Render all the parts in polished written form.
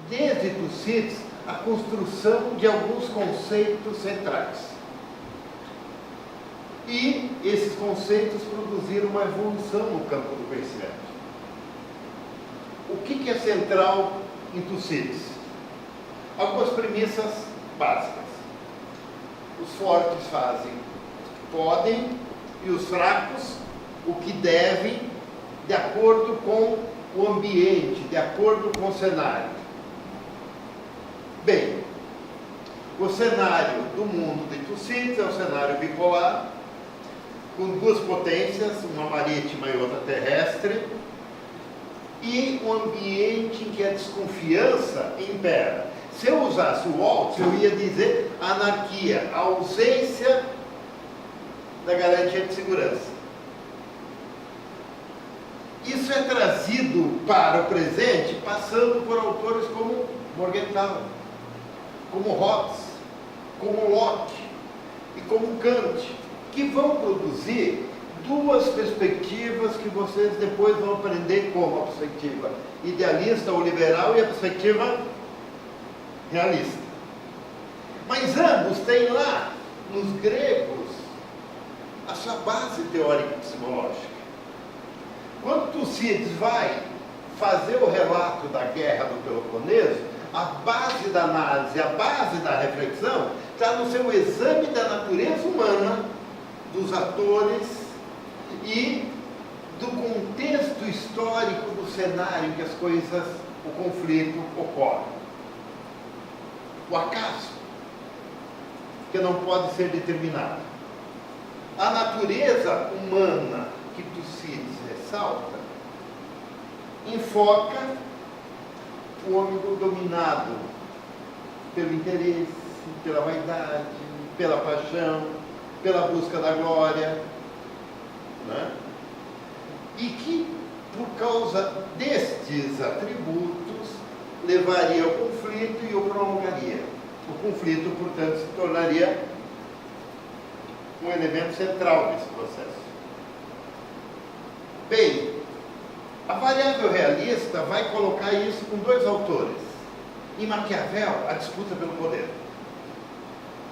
desde Tucídides, a construção de alguns conceitos centrais. E esses conceitos produziram uma evolução no campo do conhecimento. O que é central em Tucídides? Algumas premissas básicas. Os fortes fazem o que podem e os fracos o que devem, de acordo com o ambiente, de acordo com o cenário. Bem, o cenário do mundo de Tucídides é um cenário bipolar, com duas potências, uma marítima e outra terrestre, e um ambiente em que a desconfiança impera. Se eu usasse o Waltz, eu ia dizer anarquia, a ausência da garantia de segurança. Isso é trazido para o presente passando por autores como Morgenthau, como Hobbes, como Locke e como Kant, que vão produzir duas perspectivas que vocês depois vão aprender como a perspectiva idealista ou liberal e a perspectiva realista. Mas ambos têm lá, nos gregos, a sua base teórica psicológica. Quando Tucídides vai fazer o relato da guerra do Peloponeso, a base da análise, a base da reflexão, está no seu exame da natureza humana, dos atores e do contexto histórico do cenário em que as coisas, o conflito ocorre. O acaso, que não pode ser determinado. A natureza humana que Tucídides ressalta, enfoca o homem dominado pelo interesse, pela vaidade, pela paixão, pela busca da glória, né? E que, por causa destes atributos, levaria ao conflito e o prolongaria. O conflito, portanto, se tornaria um elemento central desse processo. Bem, a variável realista vai colocar isso com dois autores. Em Maquiavel, a disputa pelo poder.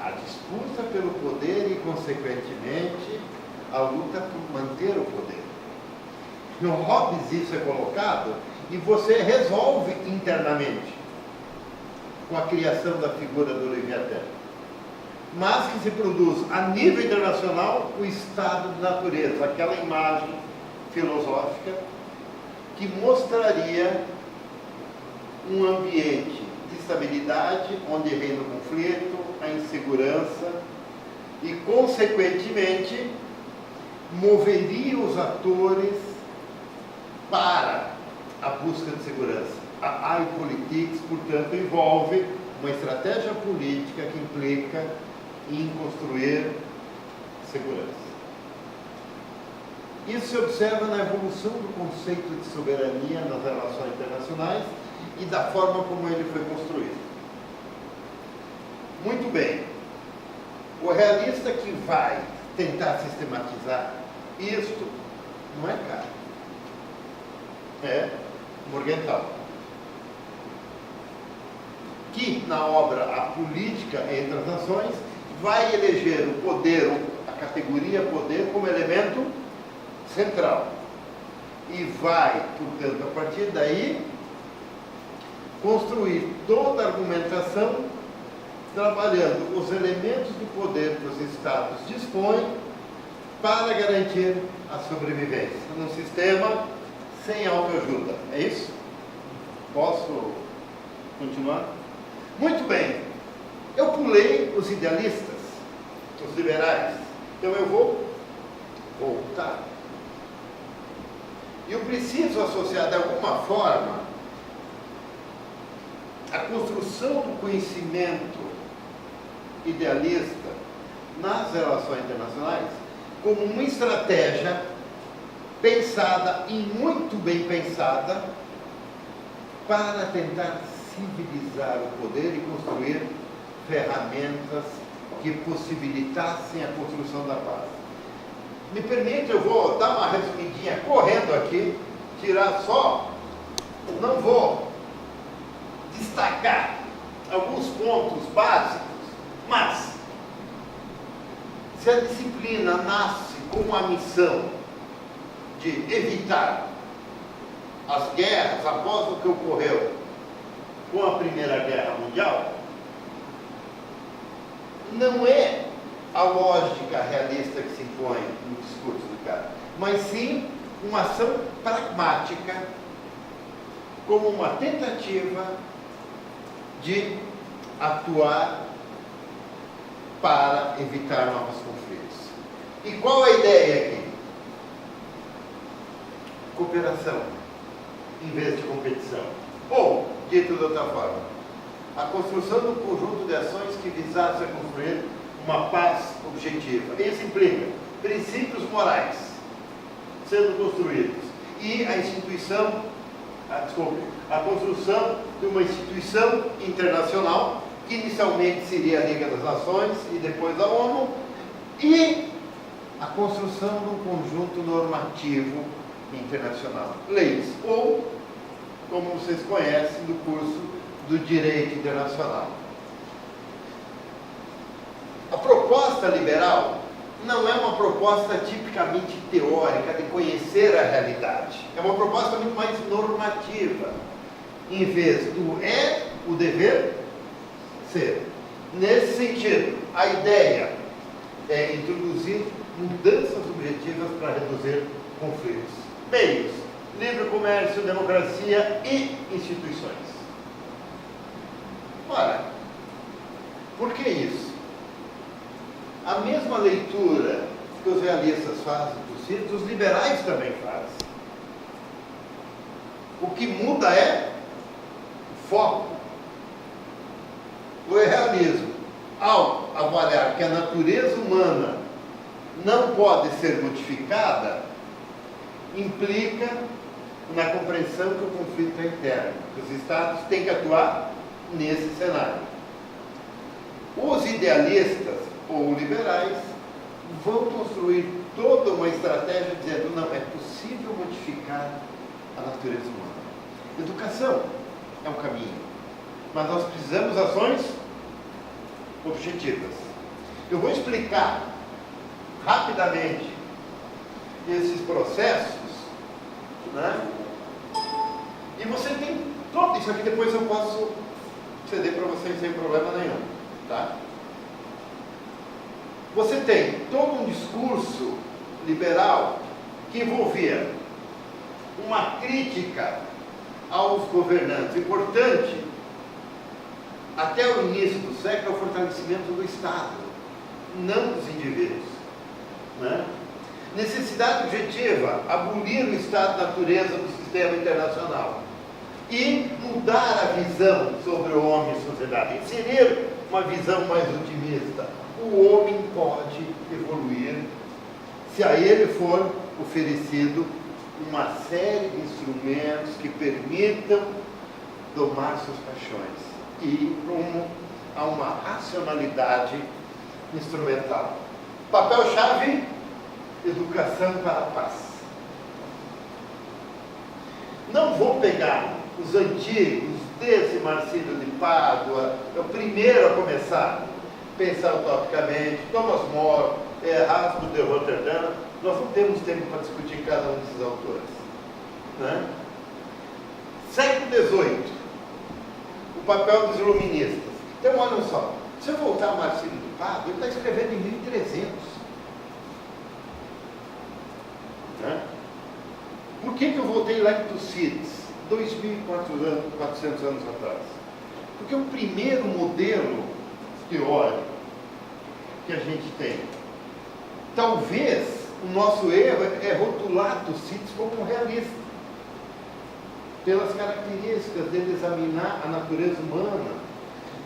A disputa pelo poder e, consequentemente, a luta por manter o poder. No Hobbes isso é colocado e você resolve internamente com a criação da figura do Leviatã. Mas que se produz a nível internacional o estado de natureza, aquela imagem filosófica que mostraria um ambiente de estabilidade, onde reina o conflito, a insegurança e, consequentemente, moveria os atores para a busca de segurança. A Politics, portanto, envolve uma estratégia política que implica em construir segurança. Isso se observa na evolução do conceito de soberania nas relações internacionais e da forma como ele foi construído. Muito bem. O realista que vai tentar sistematizar isto não é Kant, é Morgenthau, que na obra A Política entre as Nações vai eleger o poder, a categoria poder, como elemento central. E vai, portanto, a partir daí, construir toda a argumentação trabalhando os elementos do poder que os Estados dispõem para garantir a sobrevivência num sistema sem autoajuda. É isso? Posso continuar? Muito bem. Eu pulei os idealistas, os liberais. Então eu vou voltar. E eu preciso associar de alguma forma a construção do conhecimento idealista nas relações internacionais como uma estratégia pensada e muito bem pensada para tentar civilizar o poder e construir ferramentas que possibilitassem a construção da paz. Me permite, eu vou dar uma resumidinha correndo aqui, tirar só, não vou destacar alguns pontos básicos, mas se a disciplina nasce com a missão de evitar as guerras após o que ocorreu com a Primeira Guerra Mundial, não é a lógica realista que se impõe no discurso do cara, mas sim uma ação pragmática como uma tentativa de atuar para evitar novos conflitos. E qual a ideia aqui? Cooperação, em vez de competição. Ou, dito de outra forma, a construção de um conjunto de ações que visasse a construir uma paz objetiva. Isso implica princípios morais sendo construídos e a construção de uma instituição internacional que inicialmente seria a Liga das Nações e depois a ONU, e a construção de um conjunto normativo internacional, leis, ou, como vocês conhecem do curso do Direito Internacional. A proposta liberal não é uma proposta tipicamente teórica de conhecer a realidade, é uma proposta muito mais normativa. Em vez do é, o dever ser. Nesse sentido, a ideia é introduzir mudanças objetivas para reduzir conflitos. Meios: livre comércio, democracia e instituições. Ora, por que isso? A mesma leitura que os realistas fazem dos Cívios, os liberais também fazem. O que muda é o foco. O realismo, ao avaliar que a natureza humana não pode ser modificada, implica na compreensão que o conflito é interno. Os Estados têm que atuar nesse cenário. Os idealistas ou liberais vão construir toda uma estratégia dizendo: não, é possível modificar a natureza humana. Educação é um caminho, mas nós precisamos de ações objetivas. Eu vou explicar rapidamente esses processos, né? E você tem todo isso aqui, depois eu posso ceder para vocês sem problema nenhum, tá? Você tem todo um discurso liberal que envolvia uma crítica aos governantes. Importante, até o início do século, é o fortalecimento do Estado, não dos indivíduos, né? Necessidade objetiva: abolir o estado de natureza do sistema internacional e mudar a visão sobre o homem e sociedade, inserir uma visão mais otimista. O homem pode evoluir se a ele for oferecido uma série de instrumentos que permitam domar suas paixões e rumo a uma racionalidade instrumental. Papel-chave: educação para a paz. Não vou pegar os antigos, desde Marcílio de Pádua, é o primeiro a começar a pensar utopicamente, Thomas More, Erasmo de Roterdã. Nós não temos tempo para discutir cada um desses autores, né? Século XVIII, o papel dos iluministas. Então, olha só, se eu voltar a Marcílio de Pádua, ele está escrevendo em 1300. Né? Por que eu voltei lá em Tucídides, 2.400 anos atrás? Porque o primeiro modelo teórico que a gente tem, talvez o nosso erro é rotular Tucídides como um realista, pelas características dele examinar a natureza humana,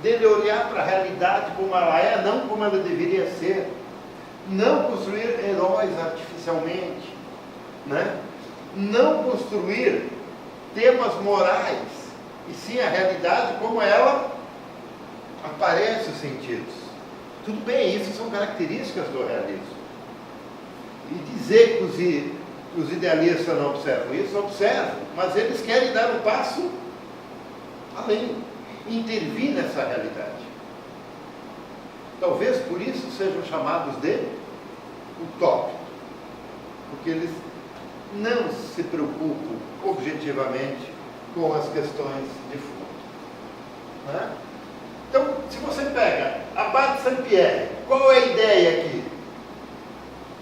dele olhar para a realidade como ela é, não como ela deveria ser, não construir heróis artificialmente, né? Não construir temas morais, e sim a realidade como ela aparece os sentidos. Tudo bem, isso são características do realismo. E dizer que os idealistas não observam isso, observam, mas eles querem dar um passo além. intervir nessa realidade. Talvez por isso sejam chamados de utópicos, porque eles não se preocupam objetivamente com as questões de fundo. Né? Então, se você pega Abate Saint-Pierre, qual é a ideia aqui?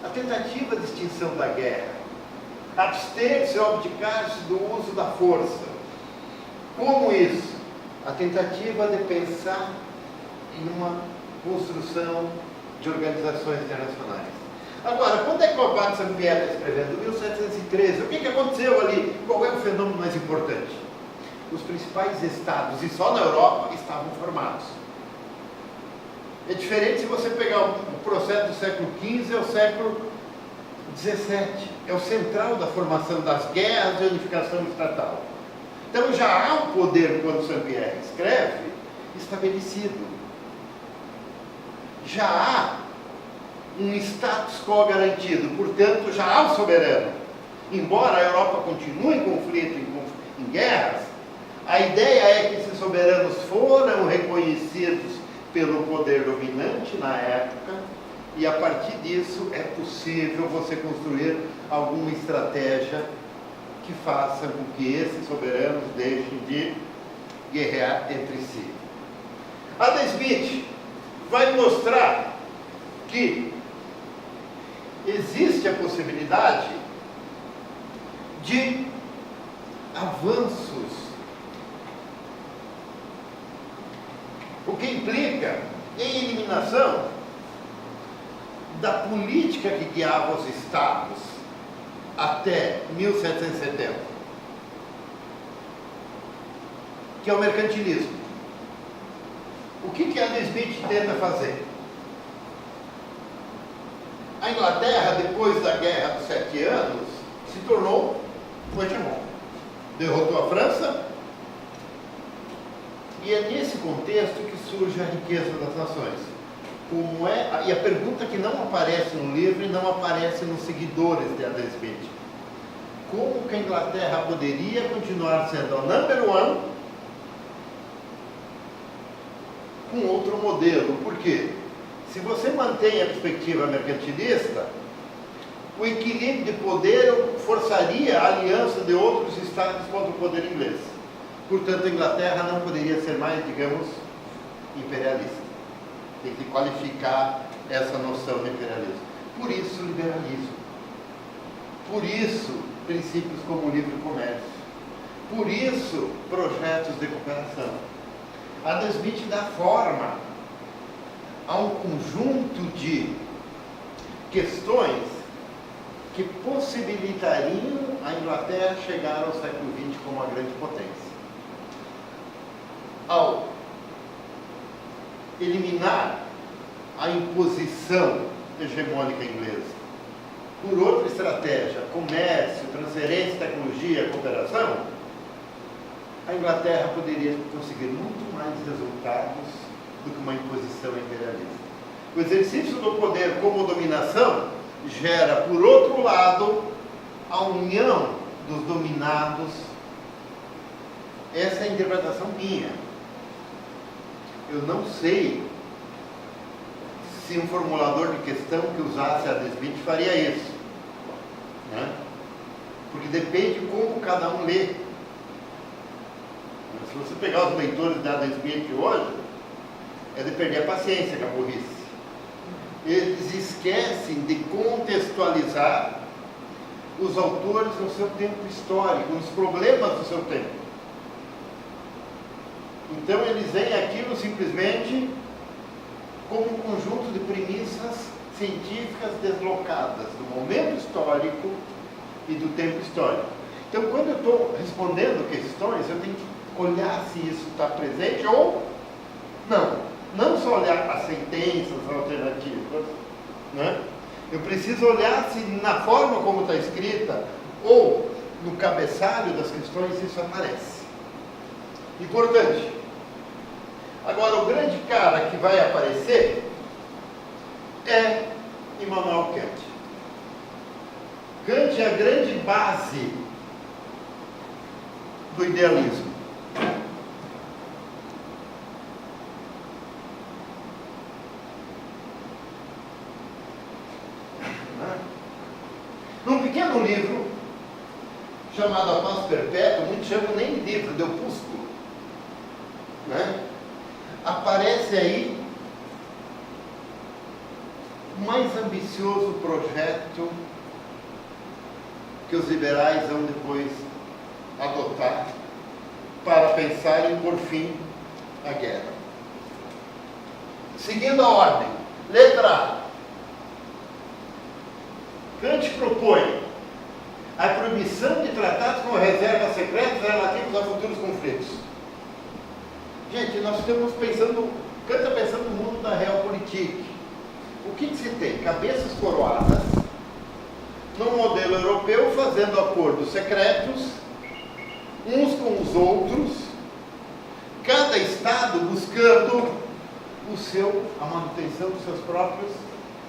A tentativa de extinção da guerra, abster-se ou abdicar-se do uso da força. Como isso? A tentativa de pensar em uma construção de organizações internacionais. Agora, quando é que o Abate Saint-Pierre está escrevendo? 1713. O que aconteceu ali? Qual é o fenômeno mais importante? Os principais estados, e só na Europa, estavam formados. É diferente se você pegar o processo do século XV ao século XVII. É o central da formação das guerras de unificação estatal. Então já há um poder, quando Saint-Pierre escreve, estabelecido. Já há um status quo garantido, portanto já há o soberano. Embora a Europa continue em conflito, em guerras, a ideia é que esses soberanos foram reconhecidos pelo poder dominante na época, e a partir disso é possível você construir alguma estratégia que faça com que esses soberanos deixem de guerrear entre si. Adam Smith vai mostrar que existe a possibilidade de avanços, o que implica em eliminação da política que guiava os estados até 1770, que é o mercantilismo. O que Adam Smith tenta fazer? A Inglaterra, depois da Guerra dos 7 Anos, se tornou o hegemon. Derrotou a França, e é nesse contexto que surge a riqueza das nações. Como é, e a pergunta que não aparece no livro e não aparece nos seguidores de Adam Smith: como que a Inglaterra poderia continuar sendo a number one com outro modelo? Por quê? Se você mantém a perspectiva mercantilista, o equilíbrio de poder forçaria a aliança de outros estados contra o poder inglês. Portanto, a Inglaterra não poderia ser mais, digamos, imperialista. Tem que qualificar essa noção de imperialismo. Por isso, liberalismo. Por isso, princípios como o livre comércio. Por isso, projetos de cooperação. Adam Smith dá forma a um conjunto de questões que possibilitariam a Inglaterra chegar ao século XX como uma grande potência. Ao eliminar a imposição hegemônica inglesa por outra estratégia, comércio, transferência de tecnologia, cooperação, a Inglaterra poderia conseguir muito mais resultados do que uma imposição imperialista. O exercício do poder como dominação gera, por outro lado, a união dos dominados. Essa é a interpretação minha. Eu não sei se um formulador de questão que usasse Adam Smith faria isso, né? Porque depende como cada um lê. Se você pegar os leitores de Adam Smith hoje, é de perder a paciência com a burrice. Eles esquecem de contextualizar os autores no seu tempo histórico, nos problemas do seu tempo. Então eles veem aquilo simplesmente como um conjunto de premissas científicas deslocadas do momento histórico e do tempo histórico. Então, quando eu estou respondendo questões, eu tenho que olhar se isso está presente ou não. Não só olhar as sentenças alternativas, né? Eu preciso olhar se na forma como está escrita ou no cabeçalho das questões isso aparece. Importante. Agora, o grande cara que vai aparecer é Immanuel Kant. Kant é a grande base do idealismo. chamado A Paz Perpétua, muitos chamam nem de livro, de opúsculo, né? Aparece aí o mais ambicioso projeto que os liberais vão depois adotar para pensar em pôr fim à guerra. Seguindo a ordem, letra A. Kant propõe a proibição de tratados com reservas secretas relativos a futuros conflitos. Gente, nós estamos pensando, Kant está pensando no mundo da realpolitik. O que se tem? Cabeças coroadas num modelo europeu fazendo acordos secretos uns com os outros, cada estado buscando a manutenção dos seus próprios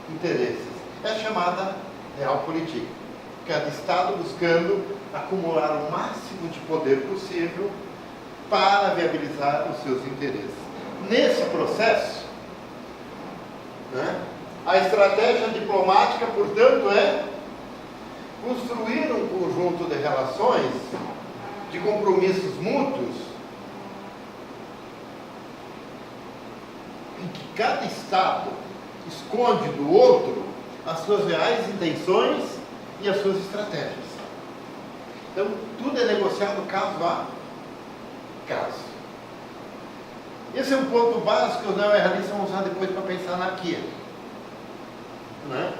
interesses. É chamada realpolitik. Cada estado buscando acumular o máximo de poder possível para viabilizar os seus interesses. Nesse processo, né, a estratégia diplomática, portanto, é construir um conjunto de relações, de compromissos mútuos, em que cada estado esconde do outro as suas reais intenções e as suas estratégias. Então, tudo é negociado caso a caso. Esse é um ponto básico que os neorrealistas vão usar depois para pensar na anarquia. Né?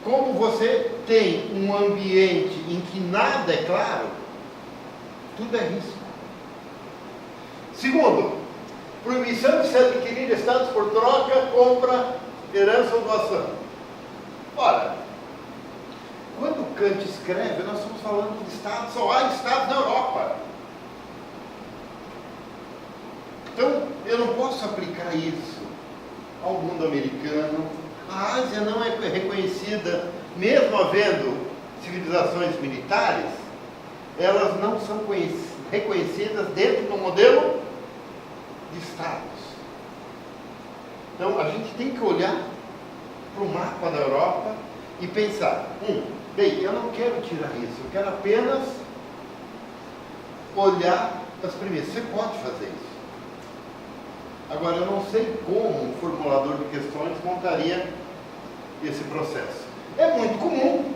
Como você tem um ambiente em que nada é claro, tudo é risco. Segundo, proibição de se adquirir estados por troca, compra, herança ou doação. Ora, quando Kant escreve, nós estamos falando de estados, só há estados na Europa. Então, eu não posso aplicar isso ao mundo americano. A Ásia não é reconhecida, mesmo havendo civilizações militares, elas não são reconhecidas dentro do modelo de estados. Então, a gente tem que olhar para o mapa da Europa e pensar, bem, eu não quero tirar isso, eu quero apenas olhar as premissas. Você pode fazer isso. Agora, eu não sei como um formulador de questões montaria esse processo. É muito comum.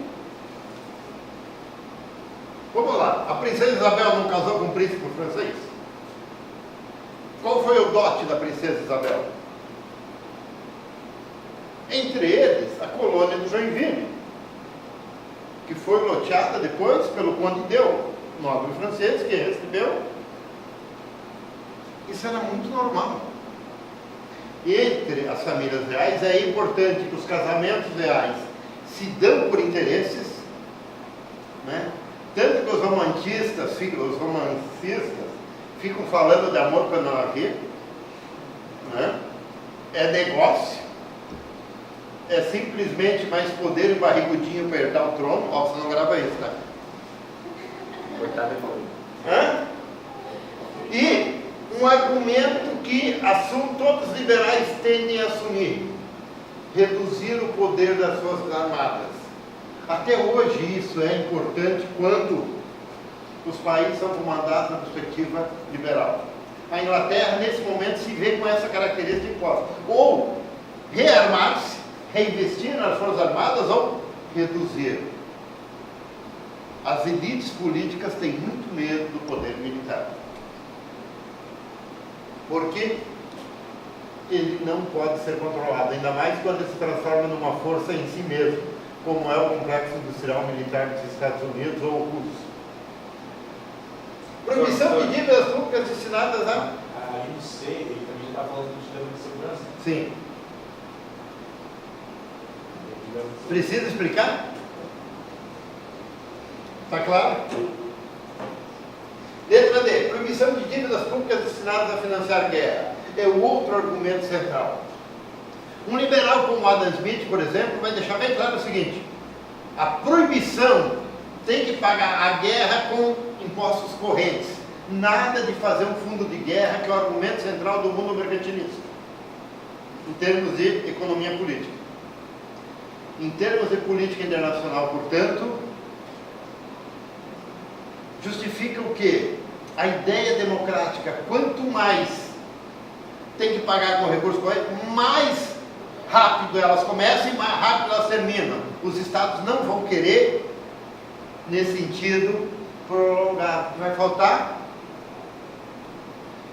Vamos lá, a princesa Isabel não casou com o príncipe francês? Qual foi o dote da princesa Isabel? Entre eles, a colônia do Joinville, que foi loteada depois pelo Conde Deu, nobre francês, que recebeu. Isso era muito normal. Entre as famílias reais é importante que os casamentos reais se dão por interesses, né? Tanto que os romancistas ficam falando de amor para não haver, né? É negócio, é simplesmente mais poder e barrigudinho para herdar o trono. Ó, você não grava isso, tá? Coitado é bom. E um argumento que todos os liberais tendem a assumir: reduzir o poder das forças armadas. Até hoje isso é importante quando os países são comandados na perspectiva liberal. A Inglaterra, nesse momento, se vê com essa característica imposta: ou rearmar-se, reinvestir nas forças armadas, ou reduzir. As elites políticas têm muito medo do poder militar, porque ele não pode ser controlado, ainda mais quando ele se transforma numa força em si mesmo, como é o complexo industrial militar dos Estados Unidos ou russos. Proibição de dívidas públicas destinadas a... Ali no C, ele também está falando do sistema de segurança. Sim. Precisa explicar? Está claro? Letra D. Proibição de dívidas públicas destinadas a financiar guerra. É o outro argumento central. Um liberal como Adam Smith, por exemplo, vai deixar bem claro o seguinte: a proibição tem que pagar a guerra com impostos correntes. Nada de fazer um fundo de guerra, que é o argumento central do mundo mercantilista, em termos de economia política. Em termos de política internacional, portanto, justifica o quê? A ideia democrática, quanto mais tem que pagar com recursos correntes, mais rápido elas começam e mais rápido elas terminam. Os estados não vão querer, nesse sentido, prolongar. Vai faltar?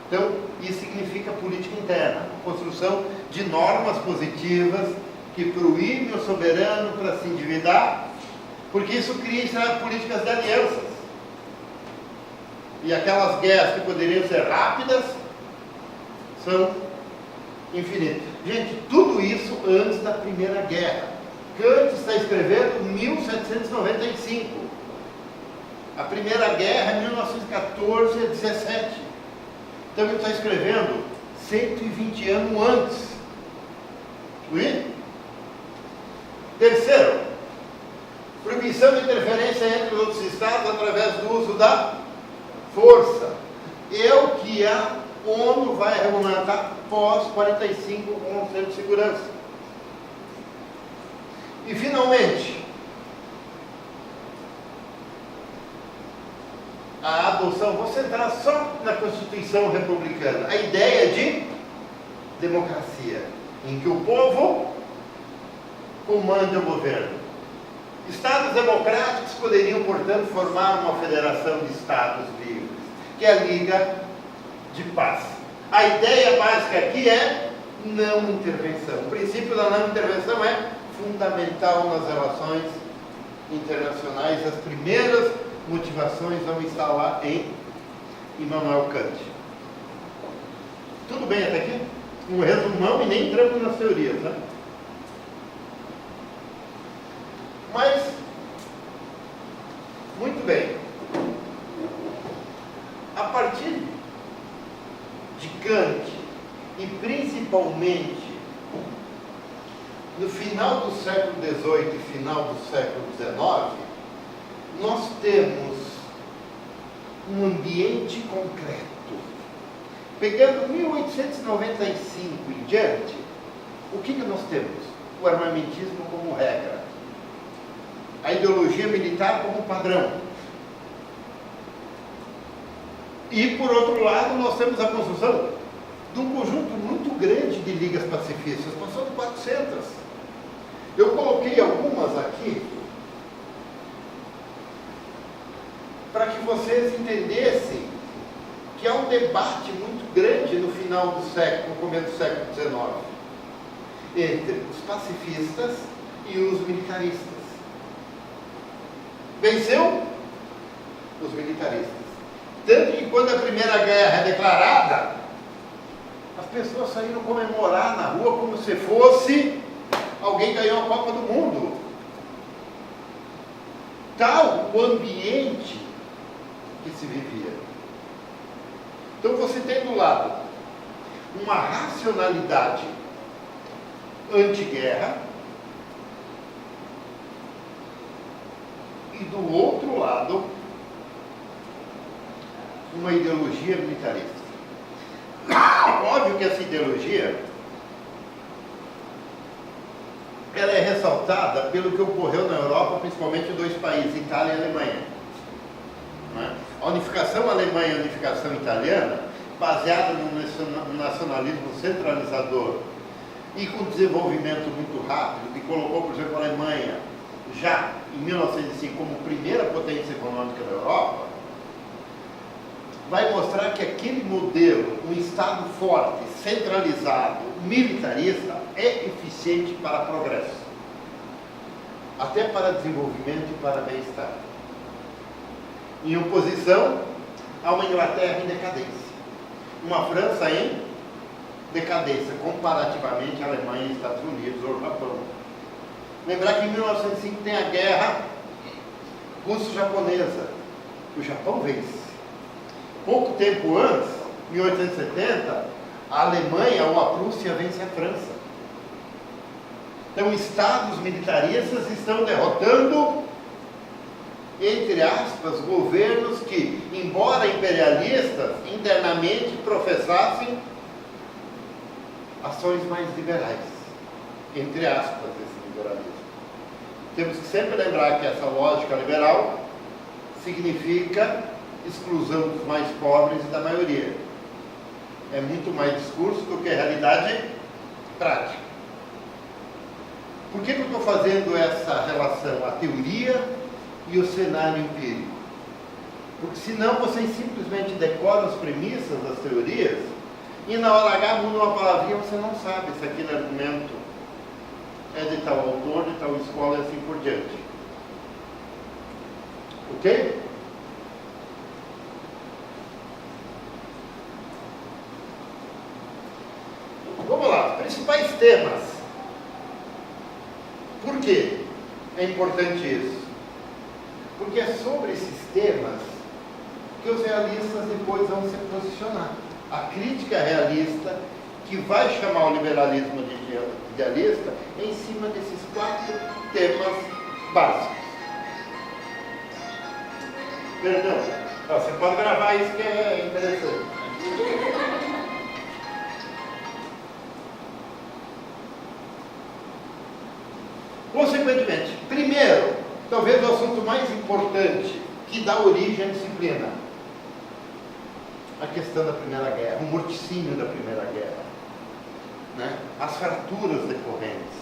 Então, isso significa política interna, construção de normas positivas que proíbem o soberano para se endividar, porque isso cria políticas de alianças. E aquelas guerras que poderiam ser rápidas são infinitas. Gente, tudo isso antes da Primeira Guerra. Kant está escrevendo em 1795. A Primeira Guerra é 1914 a 17. Então ele está escrevendo 120 anos antes. Oui? Terceiro, proibição de interferência entre os outros estados através do uso da força. É o que a ONU vai regulamentar pós 45 com o Conselho de Segurança. E finalmente, a adoção, vou centrar só na Constituição Republicana, a ideia de democracia, em que o povo comanda o governo. Estados democráticos poderiam, portanto, formar uma federação de estados livres, que é a Liga de Paz. A ideia básica aqui é não intervenção. O princípio da não intervenção é fundamental nas relações internacionais. As primeiras motivações vão estar lá em Immanuel Kant. Tudo bem até aqui? Um resumão e nem entramos nas teorias, né? Mas, muito bem. A partir de Kant, e principalmente no final do século XVIII e final do século XIX, nós temos um ambiente concreto. Pegando 1895 em diante, o que nós temos? O armamentismo como regra. A ideologia militar como padrão. E, por outro lado, nós temos a construção de um conjunto muito grande de ligas pacifistas. Nós somos 400. Eu coloquei algumas aqui para que vocês entendessem que há um debate muito grande no final do século, no começo do século XIX, entre os pacifistas e os militaristas. Venceu os militaristas. Tanto que quando a Primeira Guerra é declarada, as pessoas saíram comemorar na rua como se fosse alguém ganhou a Copa do Mundo. Tal o ambiente que se vivia. Então você tem do lado uma racionalidade anti-guerra e do outro lado uma ideologia militarista. Óbvio que essa ideologia ela é ressaltada pelo que ocorreu na Europa, principalmente em dois países, Itália e Alemanha. Não é? A unificação alemã e a unificação italiana, baseada no nacionalismo centralizador e com desenvolvimento muito rápido, que colocou, por exemplo, a Alemanha já em 1905 como primeira potência econômica da Europa, vai mostrar que aquele modelo, um Estado forte, centralizado, militarista, é eficiente para progresso, até para desenvolvimento e para bem-estar. Em oposição a uma Inglaterra em decadência, uma França em decadência, comparativamente à Alemanha, Estados Unidos ou Japão. Lembrar que em 1905 tem a guerra russo-japonesa. O Japão vence. Pouco tempo antes, 1870, a Alemanha ou a Prússia vence a França. Então, estados militaristas estão derrotando, entre aspas, governos que, embora imperialistas, internamente professassem ações mais liberais. Entre aspas, esse liberalismo. Temos que sempre lembrar que essa lógica liberal significa exclusão dos mais pobres e da maioria. É muito mais discurso do que realidade prática. Por que eu estou fazendo essa relação? A teoria e o cenário empírico. Porque senão vocês simplesmente decoram as premissas das teorias e na hora H muda uma palavrinha, você não sabe se aquele argumento é de tal autor, de tal escola e assim por diante. Ok? Vamos lá, principais temas. Por quê é importante isso? Porque é sobre esses temas que os realistas depois vão se posicionar. A crítica realista, que vai chamar o liberalismo de idealista, em cima desses 4 temas básicos. Perdão, você pode gravar isso que é interessante. Consequentemente, primeiro, talvez o assunto mais importante que dá origem à disciplina, a questão da Primeira Guerra, o morticínio da Primeira Guerra, né? As fraturas decorrentes.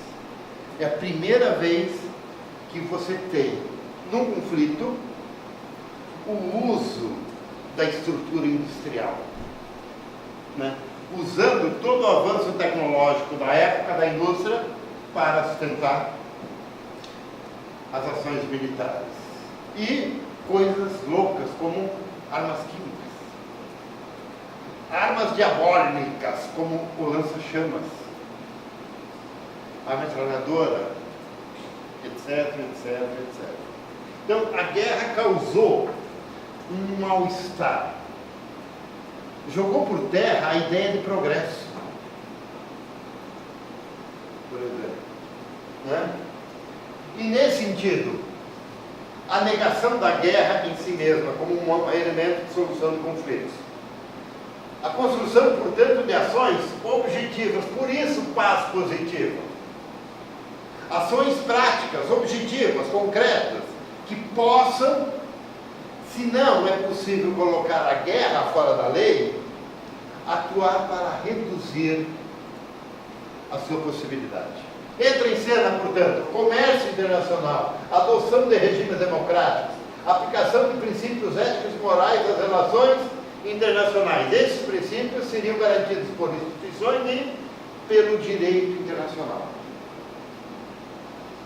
É a primeira vez que você tem, num conflito, o uso da estrutura industrial, né? Usando todo o avanço tecnológico da época da indústria para sustentar as ações militares. E coisas loucas como armas químicas, armas diabólicas como o lança-chamas, a metralhadora, etc, etc, etc. Então a guerra causou um mal-estar, jogou por terra a ideia de progresso, por exemplo, né? E nesse sentido, a negação da guerra em si mesma como um elemento de solução de conflitos. A construção, portanto, de ações objetivas, por isso paz positiva. Ações práticas, objetivas, concretas, que possam, se não é possível colocar a guerra fora da lei, atuar para reduzir a sua possibilidade. Entra em cena, portanto, comércio internacional, adoção de regimes democráticos, aplicação de princípios éticos e morais das relações internacionais. Esses princípios seriam garantidos por instituições e pelo direito internacional.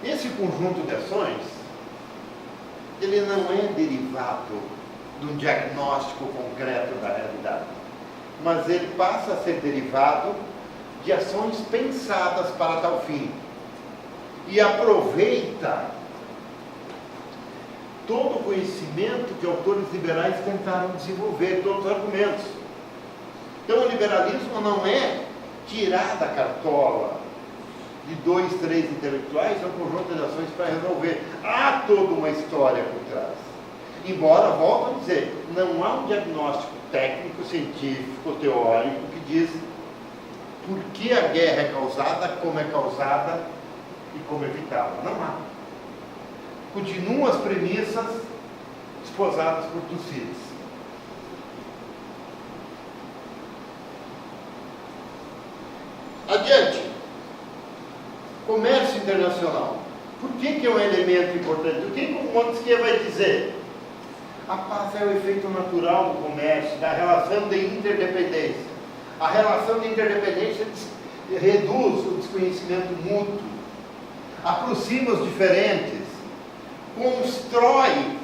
Esse conjunto de ações, ele não é derivado de um diagnóstico concreto da realidade, mas ele passa a ser derivado de ações pensadas para tal fim, e aproveita todo o conhecimento que autores liberais tentaram desenvolver, todos os argumentos. Então o liberalismo não é tirar da cartola de 2, 3 intelectuais um conjunto de ações para resolver. Há toda uma história por trás. Embora, volto a dizer, não há um diagnóstico técnico, científico, teórico que diz por que a guerra é causada e como evitá-la. Não há. Continuam as premissas esposadas por Tucídides. Adiante. Comércio internacional. Por que é um elemento importante? O que Montesquieu vai dizer? A paz é o efeito natural do comércio, da relação de interdependência. A relação de interdependência reduz o desconhecimento mútuo, aproxima os diferentes, constrói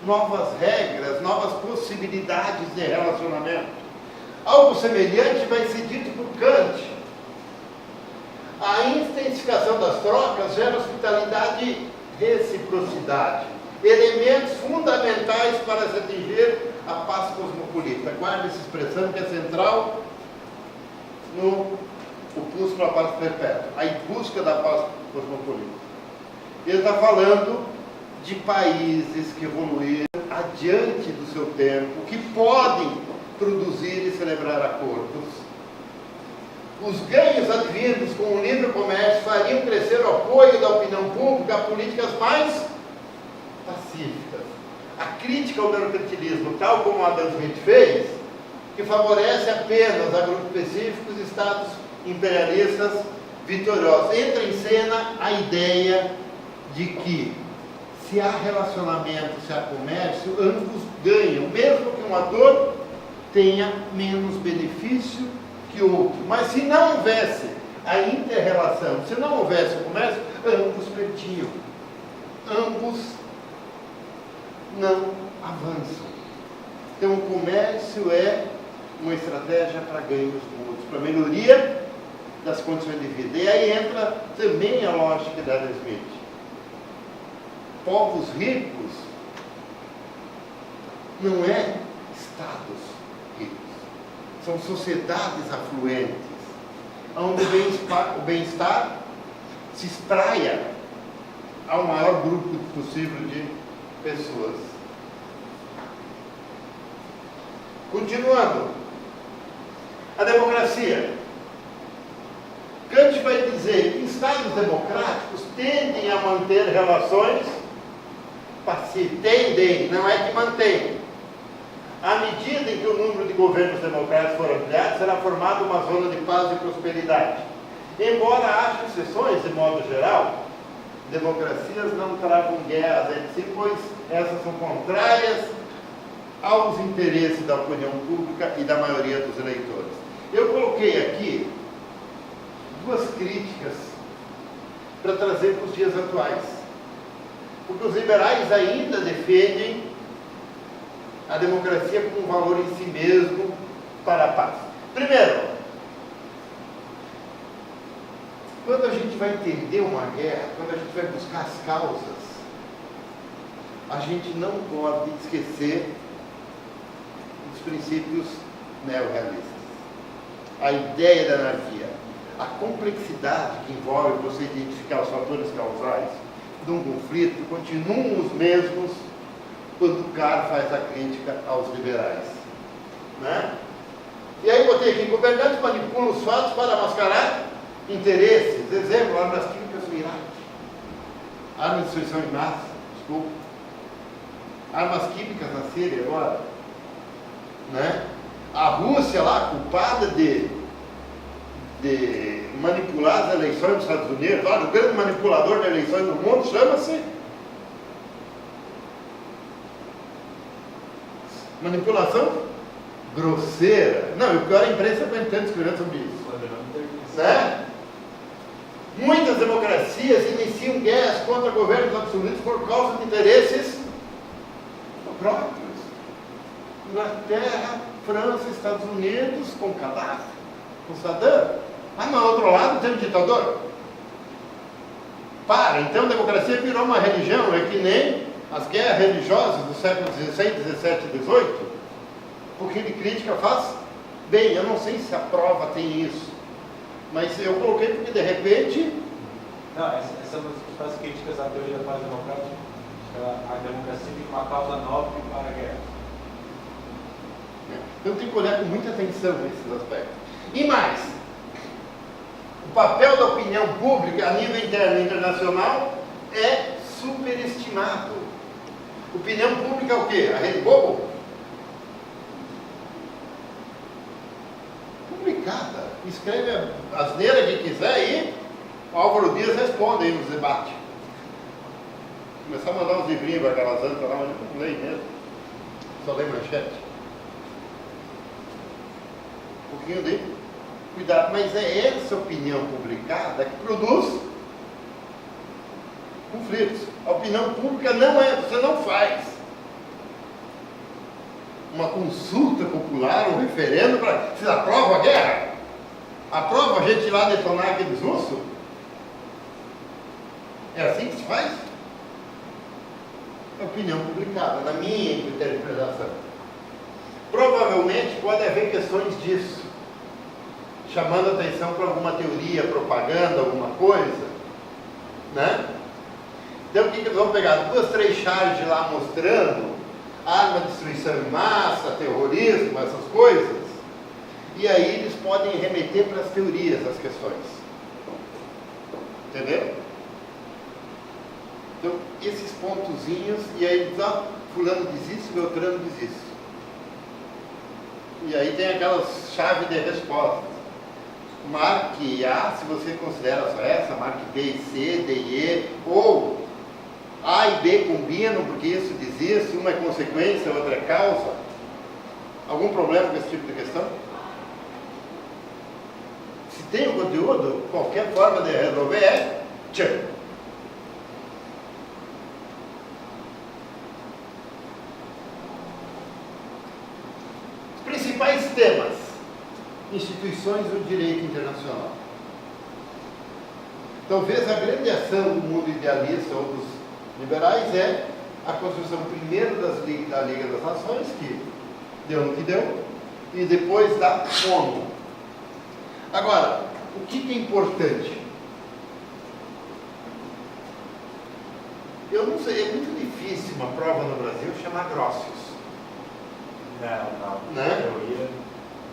novas regras, novas possibilidades de relacionamento. Algo semelhante vai ser dito por Kant. A intensificação das trocas gera hospitalidade e reciprocidade, elementos fundamentais para se atingir a paz cosmopolita. Guarde essa expressão que é central no opúsculo à paz perpétua, a busca da paz cosmopolita. Ele está falando de países que evoluíram adiante do seu tempo, que podem produzir e celebrar acordos. Os ganhos advindos com o livre comércio fariam crescer o apoio da opinião pública a políticas mais pacíficas. A crítica ao mercantilismo, tal como Adam Smith fez, que favorece apenas a grupos específicos e estados imperialistas vitoriosos. Entra em cena a ideia de que, se há relacionamento, se há comércio, ambos ganham, mesmo que um ator tenha menos benefício que outro. Mas se não houvesse a inter-relação, se não houvesse o comércio, ambos perdiam. Ambos não avançam. Então o comércio é uma estratégia para ganhos mútuos, para melhoria das condições de vida. E aí entra também a lógica da Adam Smith. Povos ricos não é estados ricos, são sociedades afluentes, onde o bem-estar se espraia ao maior grupo possível de pessoas. Continuando, a democracia. Kant vai dizer que estados democráticos tendem a manter relações pacíficas. Tendem, não é que mantém. À medida em que o número de governos democráticos for ampliado, será formada uma zona de paz e prosperidade. Embora haja exceções, de modo geral, democracias não travam guerras entre si, pois essas são contrárias aos interesses da opinião pública e da maioria dos eleitores. Eu coloquei aqui duas críticas para trazer para os dias atuais, porque os liberais ainda defendem a democracia como um valor em si mesmo para a paz. Primeiro, quando a gente vai entender uma guerra, quando a gente vai buscar as causas, a gente não pode esquecer dos princípios neorrealistas. A ideia da anarquia, a complexidade que envolve você identificar os fatores causais de um conflito continuam os mesmos quando o cara faz a crítica aos liberais, né? E aí botei aqui: governantes manipulam os fatos para mascarar interesses. Exemplo, armas químicas no Iraque, armas de destruição em massa, desculpa, armas químicas na Síria agora, né? A Rússia lá, culpada de manipular as eleições dos Estados Unidos. Olha, o grande manipulador de eleições do mundo chama-se manipulação grosseira. Não, e o pior é a imprensa aguentando escrevendo sobre isso, né? Muitas democracias iniciam guerras contra governos absolutos por causa de interesses próprios. Inglaterra, França, Estados Unidos com Gaddafi, com Saddam. Mas no outro lado tem um ditador. Então a democracia virou uma religião, é que nem as guerras religiosas do século XVI, XVII e XVIII. Um pouquinho de crítica faz bem. Eu não sei se a prova tem isso, mas eu coloquei porque de repente... Não, essa é uma das críticas à teoria da paz democrática. A democracia tem uma causa nobre para a guerra. Então tem que olhar com muita atenção nesses aspectos. E mais, o papel da opinião pública a nível interno e internacional é superestimado. Opinião pública é o quê? A Rede Globo? Publicada. Escreve a asneira que quiser e o Álvaro Dias responde aí nos debates. Começar a mandar uns livrinhos para aquelas anos, mas eu não leio mesmo. Só leio manchete. Um pouquinho de cuidado, mas é essa opinião publicada que produz conflitos. A opinião pública não é, você não faz uma consulta popular, um referendo para, vocês aprovam a guerra? Aprova a gente ir lá detonar aqueles russos? É assim que se faz? É opinião publicada, na minha interpretação. Provavelmente pode haver questões disso, chamando atenção para alguma teoria, propaganda, alguma coisa, né? Então o que eles vão pegar? 2, 3 charges lá mostrando arma de destruição em massa, terrorismo, essas coisas, e aí eles podem remeter para as teorias, as questões. Entendeu? Então, esses pontozinhos, e aí eles fulano diz isso, Beltrano diz isso. E aí tem aquelas chaves de resposta. Marque A se você considera só essa, marque B e C, D e E, ou A e B combinam porque isso diz isso, uma é consequência, outra é causa. Algum problema com esse tipo de questão? Se tem um conteúdo, qualquer forma de resolver é tchan. Os principais temas: instituições do direito internacional. Talvez a grande ação do mundo idealista ou dos liberais é a construção primeiro da Liga das Nações, que deu no que deu, e depois da ONU. Agora, o que é importante? Eu não sei, é muito difícil uma prova no Brasil chamar Grossius. Não. Né? Teoria,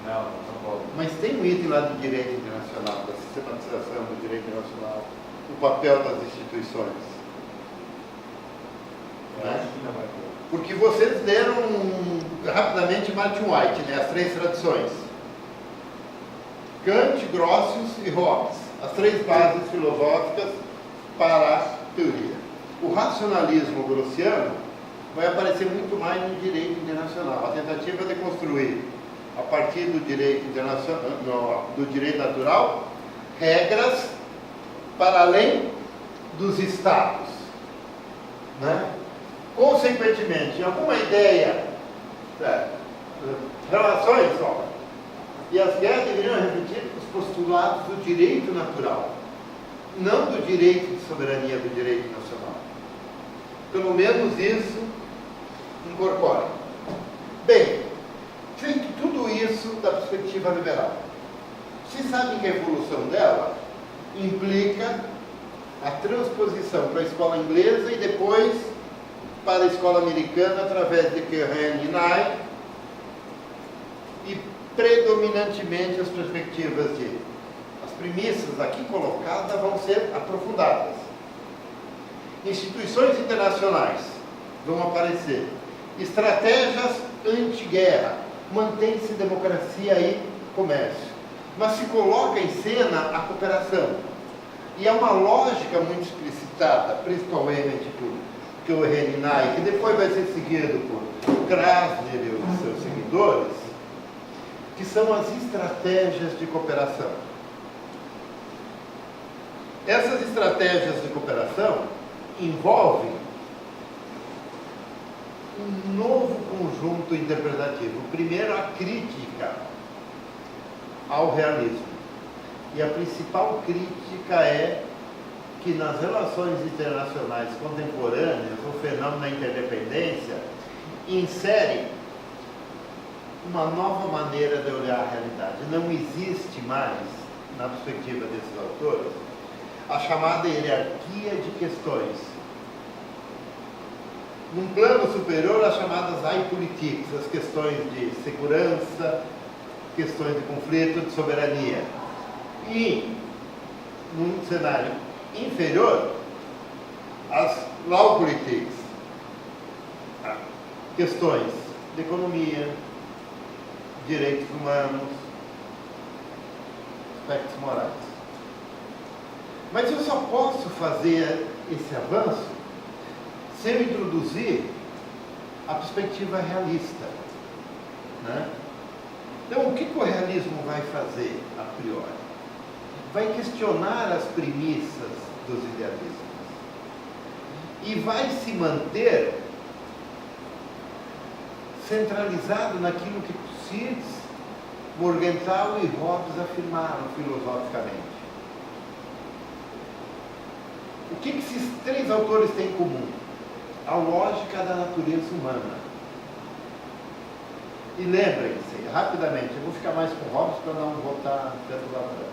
não bom. Mas tem um item lá de direito internacional, da sistematização do direito internacional, o papel das instituições. Né? Porque vocês deram rapidamente Martin White, né? As três tradições: Kant, Grossius e Hobbes, as três bases filosóficas para a teoria. O racionalismo grossiano vai aparecer muito mais no direito internacional. A tentativa de construir, a partir do direito internacional, do direito natural, regras para além dos estados, né? Consequentemente, alguma ideia, relações, e as guerras deveriam refletir os postulados do direito natural, não do direito de soberania do direito nacional. Pelo menos isso incorpora. Bem, feito tudo isso da perspectiva liberal, vocês sabem que a evolução dela implica a transposição para a escola inglesa e depois para a escola americana através de Keren e Nye, e predominantemente as perspectivas as premissas aqui colocadas vão ser aprofundadas. Instituições internacionais vão aparecer, estratégias anti-guerra, mantém-se democracia e comércio, mas se coloca em cena a cooperação, e é uma lógica muito explicitada, principalmente por Keren e Nye, que depois vai ser seguido por Krasner e os seus seguidores, que são as estratégias de cooperação. Essas estratégias de cooperação envolvem um novo conjunto interpretativo. Primeiro, a crítica ao realismo. E a principal crítica é que nas relações internacionais contemporâneas, o fenômeno da interdependência insere uma nova maneira de olhar a realidade. Não existe mais, na perspectiva desses autores, a chamada hierarquia de questões. Num plano superior, as chamadas Realpolitik, as questões de segurança, questões de conflito, de soberania. E, num cenário inferior, as Realpolitik, questões de economia, direitos humanos, aspectos morais. Mas eu só posso fazer esse avanço se eu introduzir a perspectiva realista, né? Então, o que o realismo vai fazer a priori? Vai questionar as premissas dos idealismos e vai se manter centralizado naquilo que Sears, Morgenthau e Hobbes afirmaram filosoficamente. O que esses três autores têm em comum? A lógica da natureza humana. E lembrem-se, rapidamente, eu vou ficar mais com Hobbes para não voltar tanto lá atrás.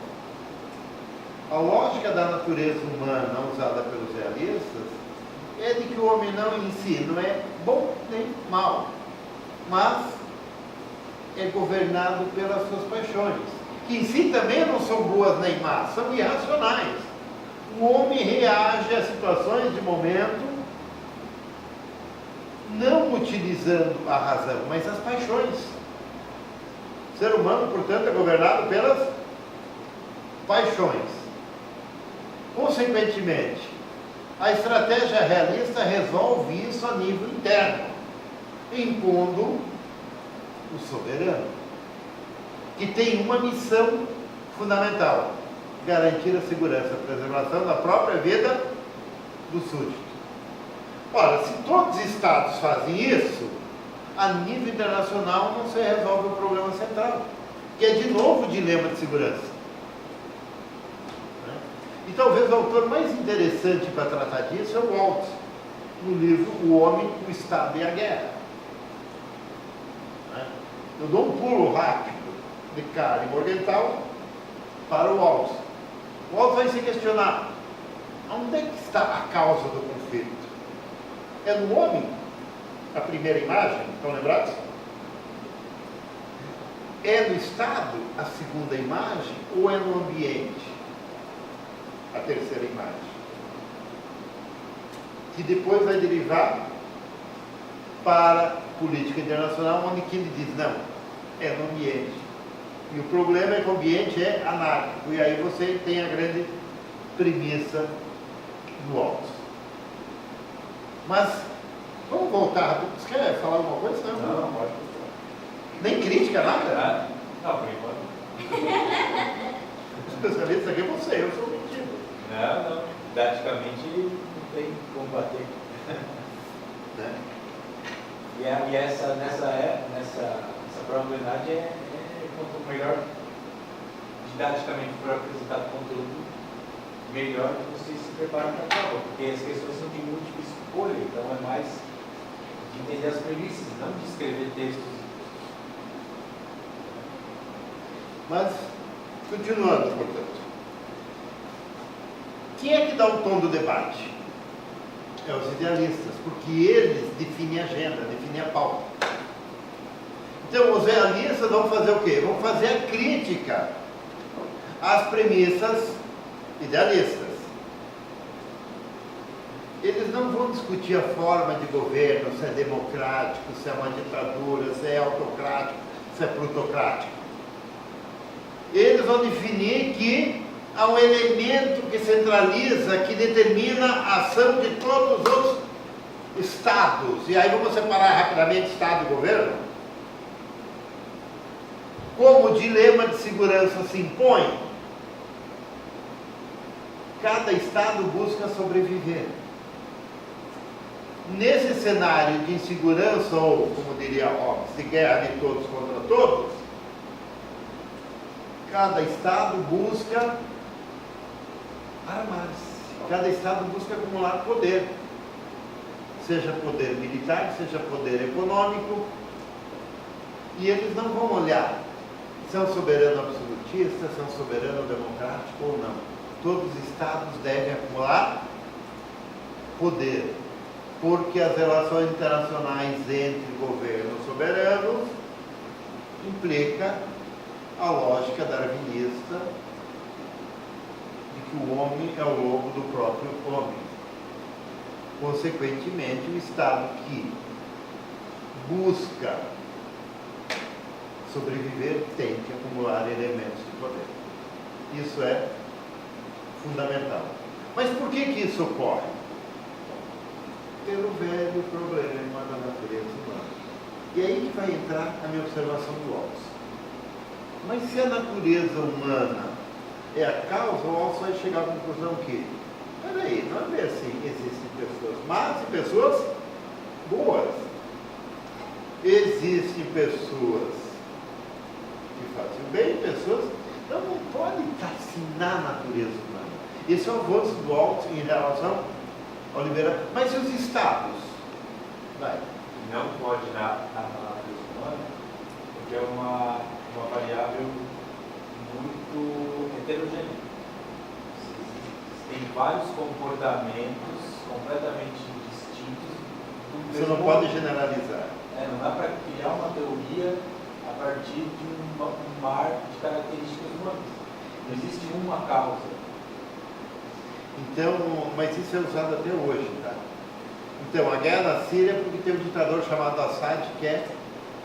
A lógica da natureza humana usada pelos realistas é de que o homem não em si não é bom nem mal, mas é governado pelas suas paixões, que em si também não são boas nem más, são irracionais. O homem reage a situações de momento não utilizando a razão, mas as paixões. O ser humano, portanto, é governado pelas paixões. Consequentemente, a estratégia realista resolve isso a nível interno, impondo o soberano, que tem uma missão fundamental: garantir a segurança, a preservação da própria vida do súdito. Ora, se todos os estados fazem isso, a nível internacional não se resolve o problema central, que é de novo o dilema de segurança. E talvez o autor mais interessante para tratar disso é o Waltz, no livro O Homem, o Estado e a Guerra. Eu dou um pulo rápido de Kahn e Morgenthau para o Waltz. O Waltz vai se questionar: onde é que está a causa do conflito? É no homem? A primeira imagem, estão lembrados? É no Estado, a segunda imagem, ou é no ambiente, a terceira imagem? Que depois vai derivar para a política internacional, onde que ele diz: não, é no ambiente. E o problema é que o ambiente é anárquico, e aí você tem a grande premissa do Waltz. Mas, vamos voltar. Você quer falar alguma coisa? Não, pode. Nem crítica, nada? Não, por enquanto. O especialista aqui é você, eu sou o mentido. Não. Didaticamente não tem como bater. Né? E essa probabilidade quanto melhor didaticamente for apresentado o conteúdo, melhor você se prepara para a prova, porque as questões não têm múltipla escolha, então é mais de entender as premissas, não de escrever textos. Mas, continuando, portanto, quem é que dá o tom do debate? É os idealistas, porque eles definem a agenda, definem a pauta. Então, os realistas vão fazer o quê? Vão fazer a crítica às premissas idealistas. Eles não vão discutir a forma de governo, se é democrático, se é uma ditadura, se é autocrático, se é plutocrático. Eles vão definir que há um elemento que centraliza, que determina a ação de todos os outros estados. E aí vamos separar rapidamente Estado e governo. Como o dilema de segurança se impõe, cada estado busca sobreviver. Nesse cenário de insegurança, ou como diria Hobbes, de guerra de todos contra todos, cada estado busca armar-se, cada estado busca acumular poder, seja poder militar, seja poder econômico, e eles não vão olhar se é um soberano absolutista, se é um soberano democrático ou não. Todos os estados devem acumular poder, porque as relações internacionais entre governos soberanos implica a lógica darwinista de que o homem é o lobo do próprio homem. Consequentemente, o Estado que busca sobreviver tem que acumular elementos de poder. Isso é fundamental. Mas por que isso ocorre? Pelo velho problema da natureza humana. E aí que vai entrar a minha observação do Waltz. Mas se a natureza humana é a causa, o Waltz vai chegar à conclusão que, peraí, não é bem assim, existem pessoas más e pessoas boas. Existem pessoas que fazem o bem, pessoas não podem estar assim na natureza humana. Esse é o avanço do Waltz em relação ao liberalismo. Mas e os estados? Vai. Não pode na natureza humana, porque é uma variável muito heterogênea. Tem vários comportamentos completamente distintos. Você não pode generalizar. Não dá para criar uma teoria a partir de um mar de características humanas. Não existe uma causa. Então, mas isso é usado até hoje, tá? Então, a guerra na Síria é porque tem um ditador chamado Assad que é...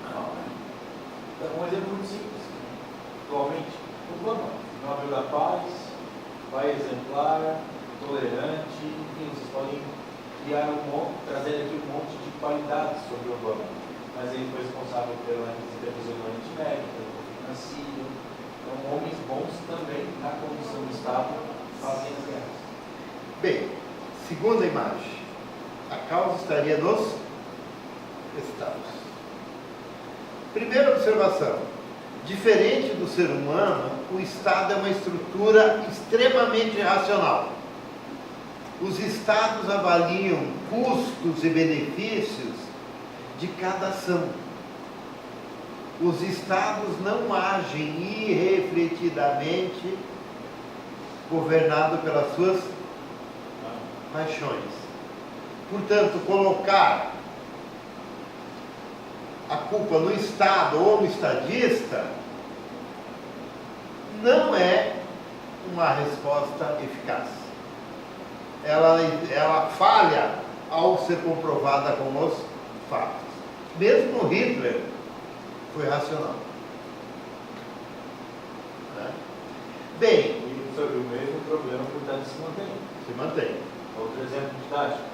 Então, um exemplo muito simples. Atualmente, Obama, Nobel da Paz, pai exemplar, tolerante, enfim, vocês podem criar trazer aqui um monte de qualidades sobre Obama. Mas ele foi responsável pela intervenção no Oriente Médio, pelo conflito na Síria. Então, homens bons também, na condição do Estado, fazem as guerras. Bem, segunda imagem. A causa estaria nos Estados. Primeira observação. Diferente do ser humano, o Estado é uma estrutura extremamente racional. Os Estados avaliam custos e benefícios de cada ação. Os Estados não agem irrefletidamente governados pelas suas paixões. Portanto, colocar a culpa no Estado ou no estadista não é uma resposta eficaz. Ela falha ao ser comprovada com os fatos. Mesmo Hitler foi racional. Bem, E sobre o mesmo problema, portanto, se mantém. se mantém. Outro exemplo didático.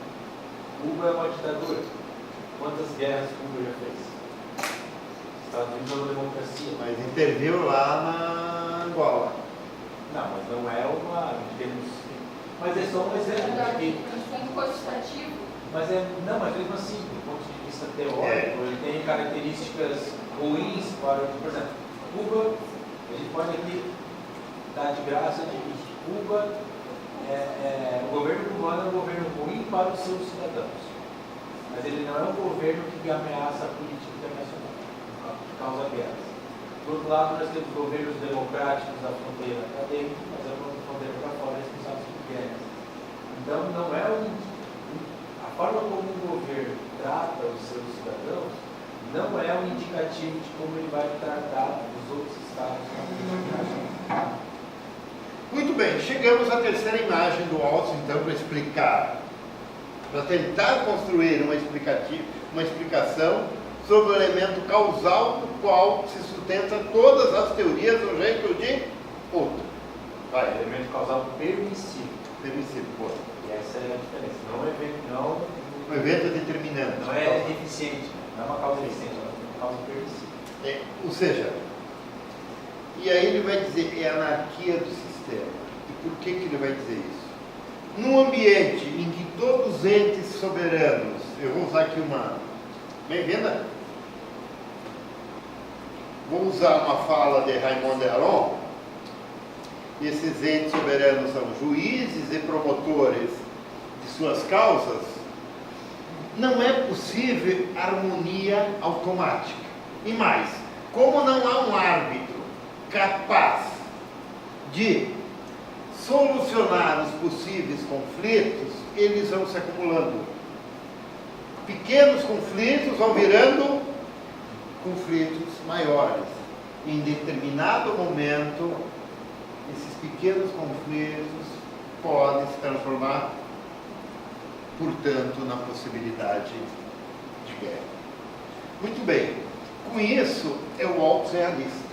Cuba é uma ditadura. Quantas guerras Cuba já fez? Estados Unidos é uma democracia. Mas interviu lá na Angola. Não, mas não é uma, em termos... Mas é só um exemplo de que... quantitativo. Mas mas mesmo assim, do ponto de vista teórico, ele tem características ruins para... Por exemplo, Cuba, a gente pode aqui dar de graça de que Cuba, o governo cubano é um governo ruim para os seus cidadãos. Mas ele não é um governo que ameaça a política internacional, que causa guerras. Por outro lado, nós temos governos democráticos da fronteira para dentro, mas a fronteira para fora responsáveis por guerras. Então, não é a forma como um governo trata os seus cidadãos não é um indicativo de como ele vai tratar os outros estados na política internacional. Muito bem, chegamos à terceira imagem do Waltz, então, para explicar, para tentar construir uma explicação sobre o elemento causal no qual se sustenta todas as teorias de um jeito ou de outro. Vai. Elemento causal permissivo. Permissivo, pô. E essa é a diferença. Não é evento, Um evento determinante. não é eficiente, não é uma causa eficiente, é uma causa permissiva. Ou seja, e aí ele vai dizer, é a anarquia do sistema. E por que ele vai dizer isso? Num ambiente em que todos os entes soberanos, eu vou usar aqui uma... Bem-vinda? Vou usar uma fala de Raymond Aron. Esses entes soberanos são juízes e promotores de suas causas. Não é possível harmonia automática. E mais, como não há um árbitro capaz de solucionar os possíveis conflitos, eles vão se acumulando. Pequenos conflitos vão virando conflitos maiores. Em determinado momento, esses pequenos conflitos podem se transformar, portanto, na possibilidade de guerra. Muito bem, com isso é o Waltz realista.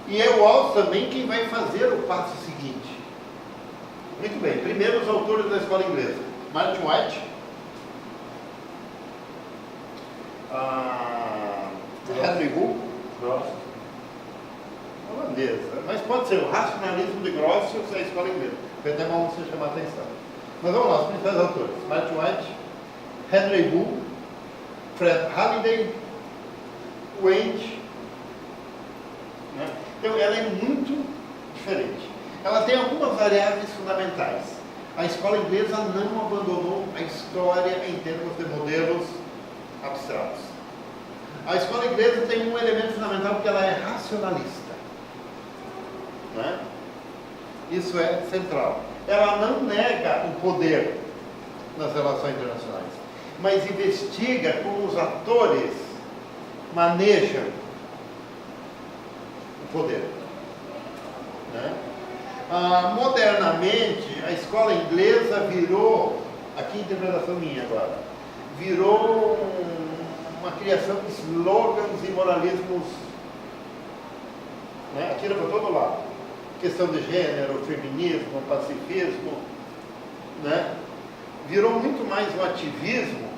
E é o Waltz também quem vai fazer o passo seguinte. Muito bem, primeiro os autores da escola inglesa. Martin White, Henry Hume, holandesa, mas pode ser o racionalismo de Grotius e a escola inglesa. Foi até bom você chamar a atenção. Mas vamos lá, os principais autores. Martin White, Henry Hume, Fred Halliday, Wente. Né? Então ela é muito diferente. Ela tem algumas variáveis fundamentais. A escola inglesa não abandonou a história em termos de modelos abstratos. A escola inglesa tem um elemento fundamental porque ela é racionalista. Né? Isso é central. Ela não nega o poder nas relações internacionais, mas investiga como os atores manejam o poder. Né? Modernamente, a escola inglesa virou aqui interpretação minha agora, virou uma criação de slogans e moralismos, né? Atira para todo lado. Questão de gênero, feminismo, pacifismo, né? Virou muito mais um ativismo,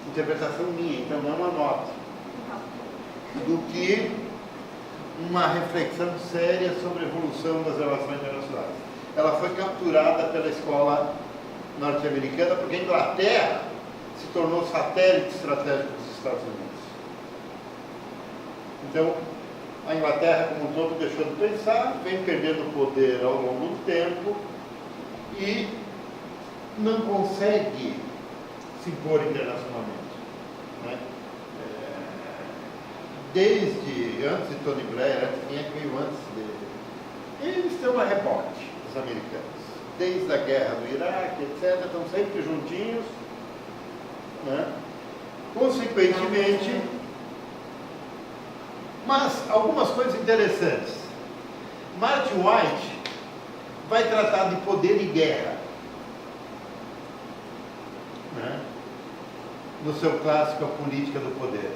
interpretação minha, então não é uma nota, do que uma reflexão séria sobre a evolução das relações internacionais. Ela foi capturada pela escola norte-americana porque a Inglaterra se tornou satélite estratégico dos Estados Unidos. Então, a Inglaterra como um todo deixou de pensar, vem perdendo poder ao longo do tempo e não consegue se impor internacionalmente, né? Desde antes de Tony Blair, quem é que veio antes dele? Eles estão a rebote, os americanos. Desde a guerra do Iraque, etc., estão sempre juntinhos, né? Consequentemente, mas algumas coisas interessantes. Martin White vai tratar de poder e guerra, né? No seu clássico A Política do Poder.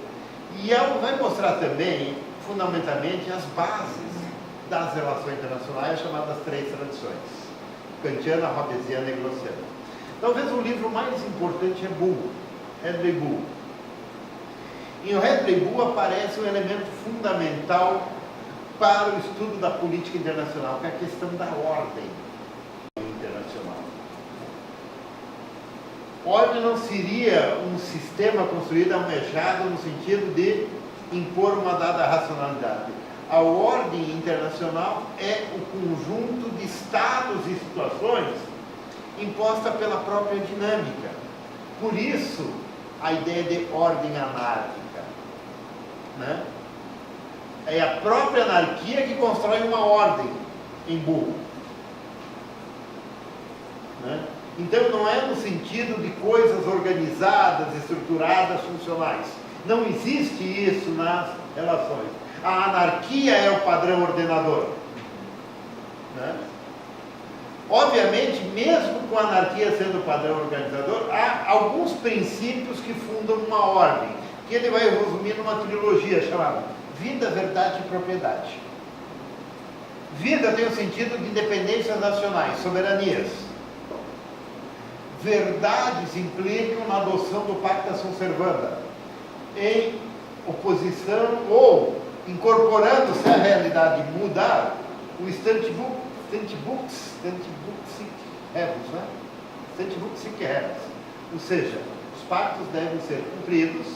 E ela vai mostrar também, fundamentalmente, as bases das relações internacionais, chamadas três tradições: kantiana, hobbesiana e grossiana. Talvez o livro mais importante é Bull, Hadley Bull. Em Hadley Bull aparece um elemento fundamental para o estudo da política internacional, que é a questão da ordem internacional. Ordem não seria um sistema construído almejado no sentido de impor uma dada racionalidade. A ordem internacional é o conjunto de estados e situações imposta pela própria dinâmica. Por isso, a ideia de ordem anárquica, né? É a própria anarquia que constrói uma ordem em Bull, né? Então não é no sentido de coisas organizadas, estruturadas, funcionais. Não existe isso nas relações. A anarquia é o padrão ordenador, né? Obviamente, mesmo com a anarquia sendo o padrão organizador, há alguns princípios que fundam uma ordem, que ele vai resumir numa trilogia chamada Vida, Verdade e Propriedade. Vida tem o sentido de independências nacionais, soberanias. Verdades implicam na adoção do pacta sunt servanda, em oposição ou incorporando-se à realidade mudar, o stantibus sic rebus, né? Stantibus sic rebus. Ou seja, os pactos devem ser cumpridos,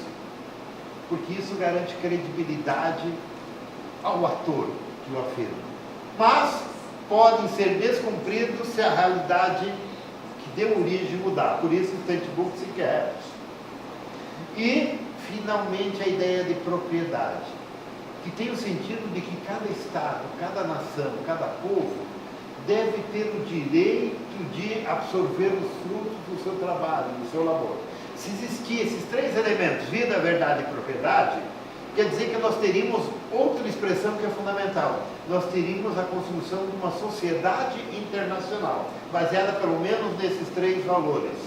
porque isso garante credibilidade ao ator que o afirma. Mas podem ser descumpridos se a realidade que deu origem mudar. Por isso, stantibus sic rebus. E, finalmente, a ideia de propriedade, que tem o sentido de que cada Estado, cada nação, cada povo deve ter o direito de absorver os frutos do seu trabalho, do seu labor. Se existir esses três elementos, vida, verdade e propriedade, quer dizer que nós teríamos outra expressão que é fundamental. Nós teríamos a construção de uma sociedade internacional, baseada pelo menos nesses três valores.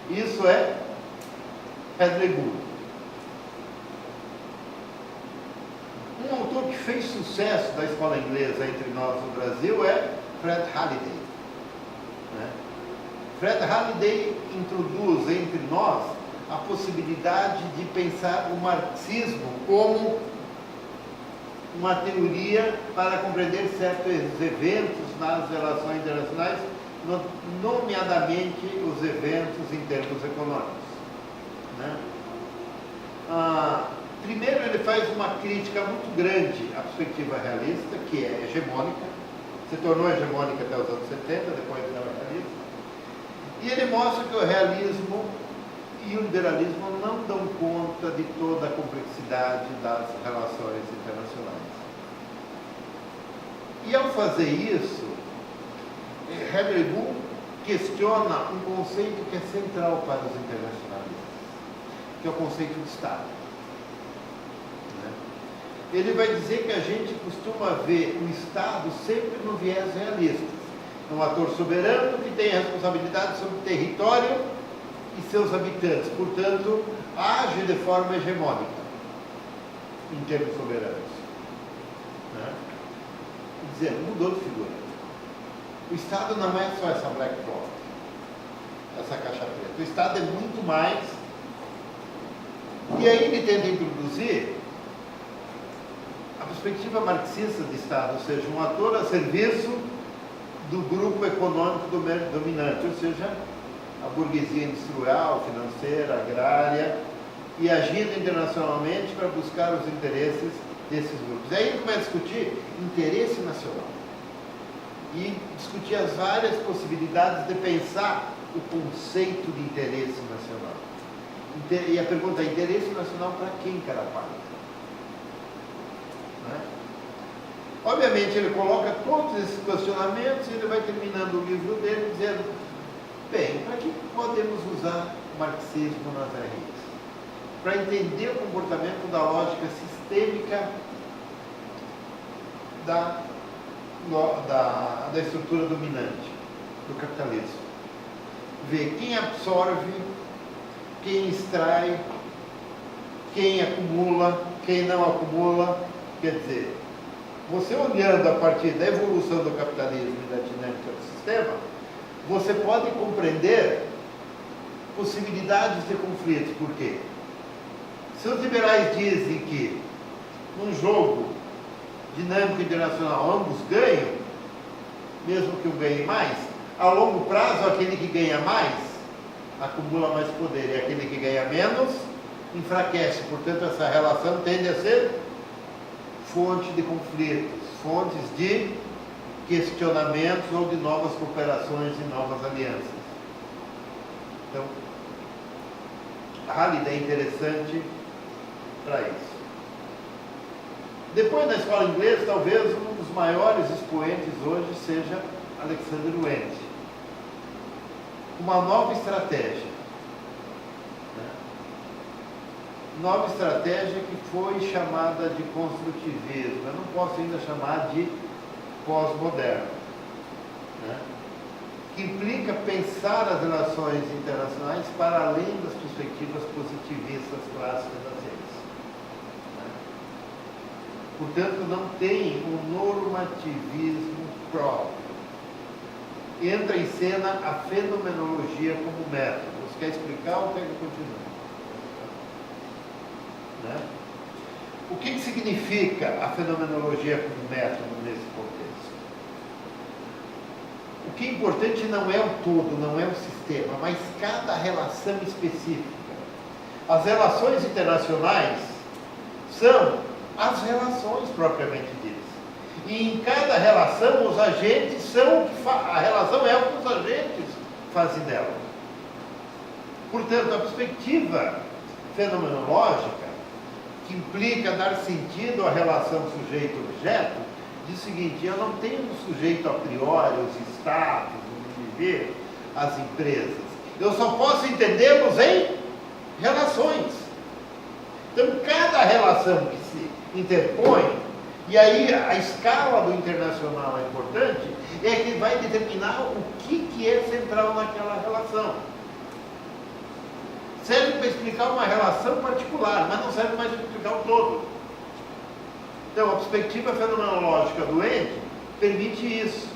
Isso é Hadley Bull. Um autor que fez sucesso da escola inglesa entre nós no Brasil é Fred Halliday, né? Fred Halliday introduz entre nós a possibilidade de pensar o marxismo como uma teoria para compreender certos eventos nas relações internacionais, nomeadamente os eventos em termos econômicos, né? Primeiro, ele faz uma crítica muito grande à perspectiva realista, que é hegemônica, se tornou hegemônica até os anos 70, depois virou realista, e ele mostra que o realismo e o liberalismo não dão conta de toda a complexidade das relações internacionais. E ao fazer isso, Hadley Bull questiona um conceito que é central para os internacionalistas, que é o conceito de Estado. Ele vai dizer que a gente costuma ver o Estado sempre no viés realista. É um ator soberano que tem a responsabilidade sobre o território e seus habitantes, portanto, age de forma hegemônica em termos soberanos. Né? Quer dizer, mudou de figura. O Estado não é só essa black box, essa caixa preta. O Estado é muito mais. E aí ele tenta introduzir a perspectiva marxista de Estado, ou seja, um ator a serviço do grupo econômico dominante, ou seja, a burguesia industrial, financeira, agrária, e agindo internacionalmente para buscar os interesses desses grupos. E aí ele começa a discutir interesse nacional e discutir as várias possibilidades de pensar o conceito de interesse nacional. E a pergunta é: interesse nacional para quem, cara parte? Né? Obviamente ele coloca todos esses questionamentos e ele vai terminando o livro dele dizendo: bem, para que podemos usar o marxismo nas RIs? Para entender o comportamento da lógica sistêmica da estrutura dominante do capitalismo. Ver quem absorve, quem extrai, quem acumula, quem não acumula. Quer dizer, você olhando a partir da evolução do capitalismo e da dinâmica do sistema, você pode compreender possibilidades de conflitos. Por quê? Se os liberais dizem que num jogo dinâmico internacional ambos ganham, mesmo que um ganhe mais, a longo prazo aquele que ganha mais acumula mais poder e aquele que ganha menos enfraquece. Portanto, essa relação tende a ser fonte de conflitos, fontes de questionamentos ou de novas cooperações e novas alianças. Então, Halliday é interessante para isso. Depois, na escola inglesa, talvez um dos maiores expoentes hoje seja Alexander Wente. Uma nova estratégia. Nova estratégia que foi chamada de construtivismo. Eu não posso ainda chamar de pós-moderno. Né? Que implica pensar as relações internacionais para além das perspectivas positivistas clássicas das ciências. Né? Portanto, não tem um normativismo próprio. Entra em cena a fenomenologia como método. Você quer explicar ou quer que continue? Né? O que significa a fenomenologia como método nesse contexto? O que é importante não é o todo, não é o sistema, mas cada relação específica. As relações internacionais são as relações propriamente ditas. E em cada relação, os agentes são o que a relação é o que os agentes fazem dela. Portanto, a perspectiva fenomenológica, que implica dar sentido à relação sujeito-objeto, diz o seguinte: eu não tenho um sujeito a priori, os estados, o viver, as empresas. Eu só posso entendê-los em relações. Então, cada relação que se interpõe, e aí a escala do internacional é importante, é que vai determinar o que é central naquela relação. Serve para explicar uma relação particular, mas não serve mais para explicar o todo. Então, a perspectiva fenomenológica do Wente permite isso.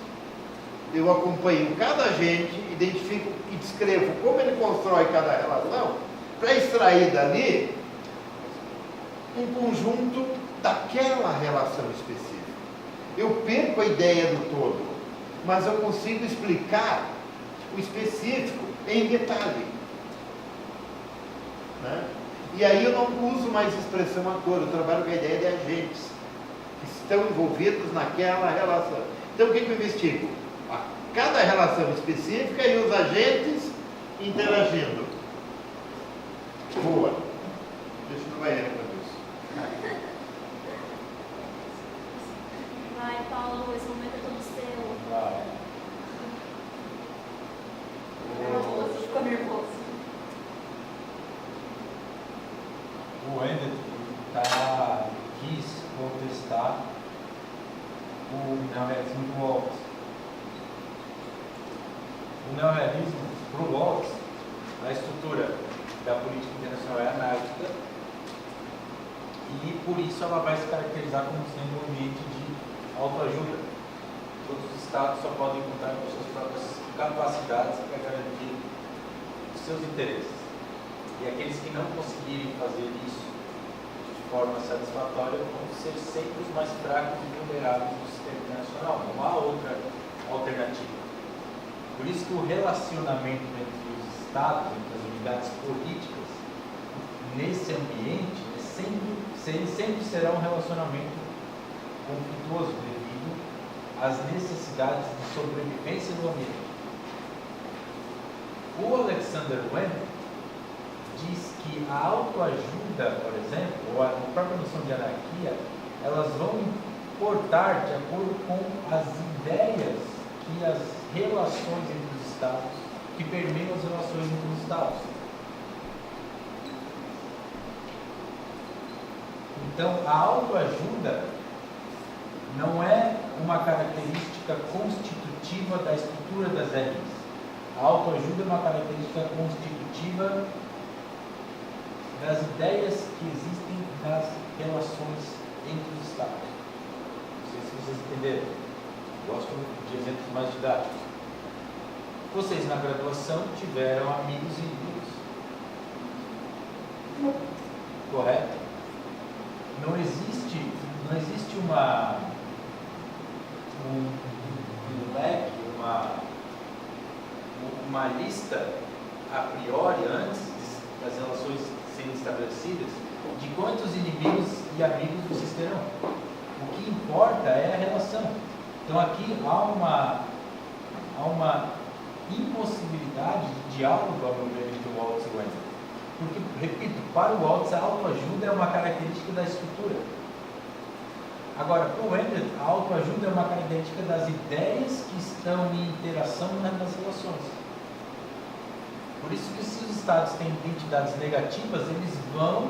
Eu acompanho cada agente, identifico e descrevo como ele constrói cada relação, para extrair dali um conjunto daquela relação específica. Eu perco a ideia do todo, mas eu consigo explicar o específico em detalhe. Né? E aí eu não uso mais expressão ator, eu trabalho com a ideia de agentes que estão envolvidos naquela relação. Então o que eu investigo? Cada relação específica e os agentes interagindo. Boa. Deixa no banheiro para isso. Vai, Paulo, esse momento é todo seu. Vai. Nervoso, ficou nervoso. O Wente quis contestar o neoliberalismo do Hobbes. o neorrealismo, para o Waltz, a estrutura da política internacional é anárquica e por isso ela vai se caracterizar como sendo um ambiente de autoajuda. Todos os estados só podem contar com suas próprias capacidades para garantir os seus interesses. E aqueles que não conseguirem fazer isso de forma satisfatória vão ser sempre os mais fracos e vulneráveis do sistema internacional. Não há outra alternativa. Por isso que o relacionamento entre os estados, entre as unidades políticas, nesse ambiente, sempre será um relacionamento conflituoso devido às necessidades de sobrevivência do ambiente. O Alexander Wendt diz que a autoajuda, por exemplo, ou a própria noção de anarquia, elas vão importar de acordo com as ideias que as relações entre os estados, que permeiam as relações entre os estados. Então, a autoajuda não é uma característica constitutiva da estrutura das elites. A autoajuda é uma característica constitutiva das ideias que existem nas relações entre os estados. Não sei se vocês entenderam. Gosto de exemplos mais didáticos. Vocês na graduação tiveram amigos e inimigos. Correto? Não existe um leque, uma lista a priori, antes das relações serem estabelecidas, de quantos inimigos e amigos vocês terão. O que importa é a relação. Então aqui há uma impossibilidade de diálogo, ao meu ver, entre o Waltz e o Wendt. Porque, repito, para o Waltz a autoajuda é uma característica da estrutura. Agora, para o Wendt, a autoajuda é uma característica das ideias que estão em interação nas relações. Por isso que se os estados têm identidades negativas, eles vão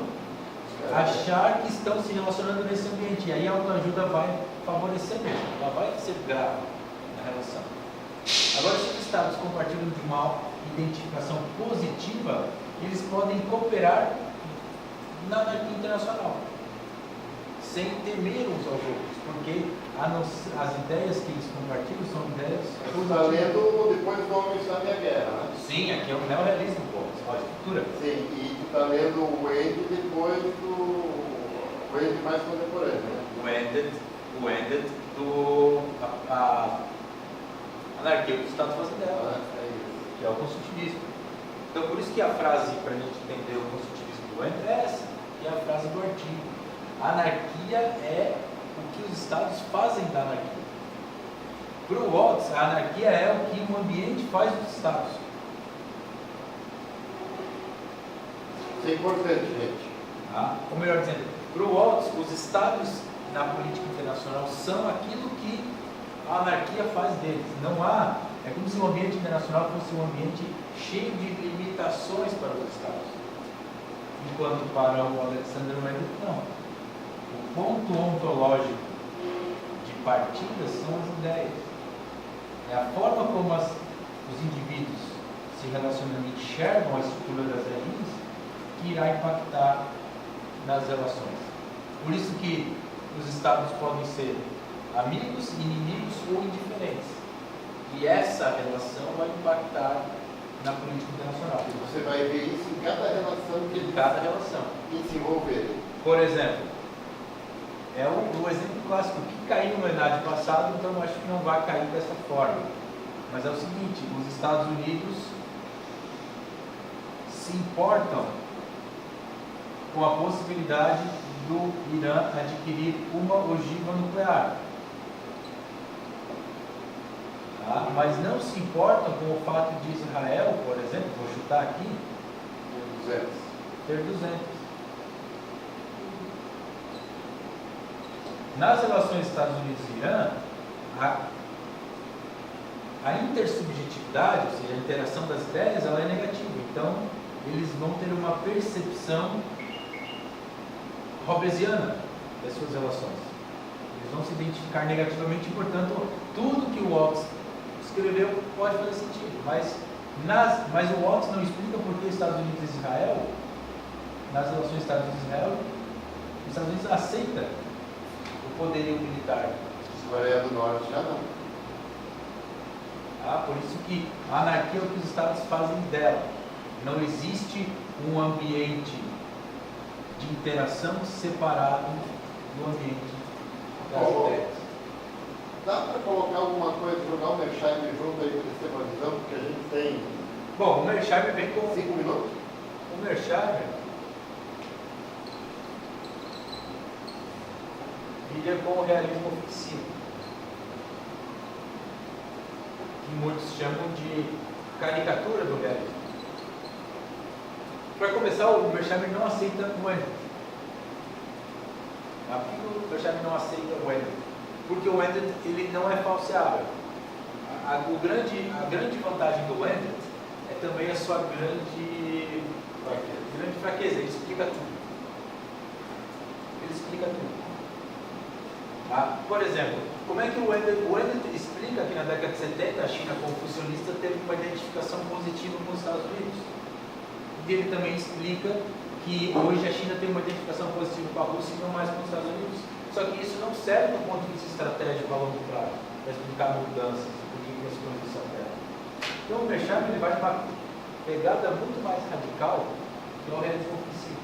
achar que estão se relacionando nesse ambiente. E aí a autoajuda vai favorecer mesmo, ela vai ser grave na relação. Agora, se os estados compartilham de uma identificação positiva, eles podem cooperar na anarquia internacional, sem temer uns aos outros, porque as ideias que eles compartilham são ideias positivas. Está lendo depois do Homem Sabe a Guerra, né? Sim, aqui é o neorrealismo, a estrutura. Sim, e tu está lendo o Wendt depois do Wendt mais contemporâneo, né? O Wendt a anarquia dos estados fazem dela, que é o construtivismo. Então, por isso que a frase, para a gente entender o construtivismo do Wendt, é essa, que é a frase do artigo. A anarquia é o que os estados fazem da anarquia. Para o Waltz, a anarquia é o que o ambiente faz dos estados. Isso é importante, gente. Ou melhor dizendo, para o Waltz, os estados na política internacional são aquilo que a anarquia faz deles. Não há, é como se o ambiente internacional fosse um ambiente cheio de limitações para os estados. Enquanto para o Alexander Wendt, não. O ponto ontológico de partida são as ideias. É a forma como os indivíduos se relacionam e enxergam a estrutura das elites que irá impactar nas relações. Por isso que os estados podem ser amigos, inimigos ou indiferentes. E essa relação vai impactar na política internacional. Você vai ver isso em cada relação que eles se envolverem. Por exemplo, é o exemplo clássico que caiu na idade passada, então eu acho que não vai cair dessa forma. Mas é o seguinte, os Estados Unidos se importam com a possibilidade do Irã adquirir uma ogiva nuclear. Mas não se importam com o fato de Israel, por exemplo, vou chutar aqui, ter 200. Nas relações Estados Unidos e Irã, a intersubjetividade, ou seja, a interação das ideias, ela é negativa. Então, eles vão ter uma percepção hobbesiana das suas relações. Eles vão se identificar negativamente, e, portanto, tudo que o Waltz escreveu pode fazer sentido, mas o Watts não explica por que Estados Unidos e Israel, nas relações Estados Unidos e Israel, os Estados Unidos aceita o poderio militar. Coreia do Norte já não. Por isso que a anarquia é o que os Estados fazem dela. Não existe um ambiente de interação separado do ambiente das ideias. Dá para colocar alguma coisa, jogar o Mearsheimer junto aí para eles terem uma visão, porque a gente tem Bom, o Mearsheimer vem com 5 minutos. o Mearsheimer lida com o realismo oficial, que muitos chamam de caricatura do realismo. Para começar, o Mearsheimer não aceita o Wendell. Por que o Mearsheimer não aceita o Wendell? Porque o Wendell ele não é falseável. A grande vantagem do Wendell é também a sua grande fraqueza. Ele explica tudo. Ele explica tudo. Por exemplo, como é que o Wendell explica que na década de 70 a China confucionista teve uma identificação positiva com os Estados Unidos? E ele também explica que hoje a China tem uma identificação positiva com a Rússia e não mais com os Estados Unidos. Só que isso não serve do ponto de vista estratégico a longo prazo, para explicar mudanças, por que as coisas se alteram. Então o Mearsheimer ele vai numa pegada muito mais radical que é o realismo ofensivo.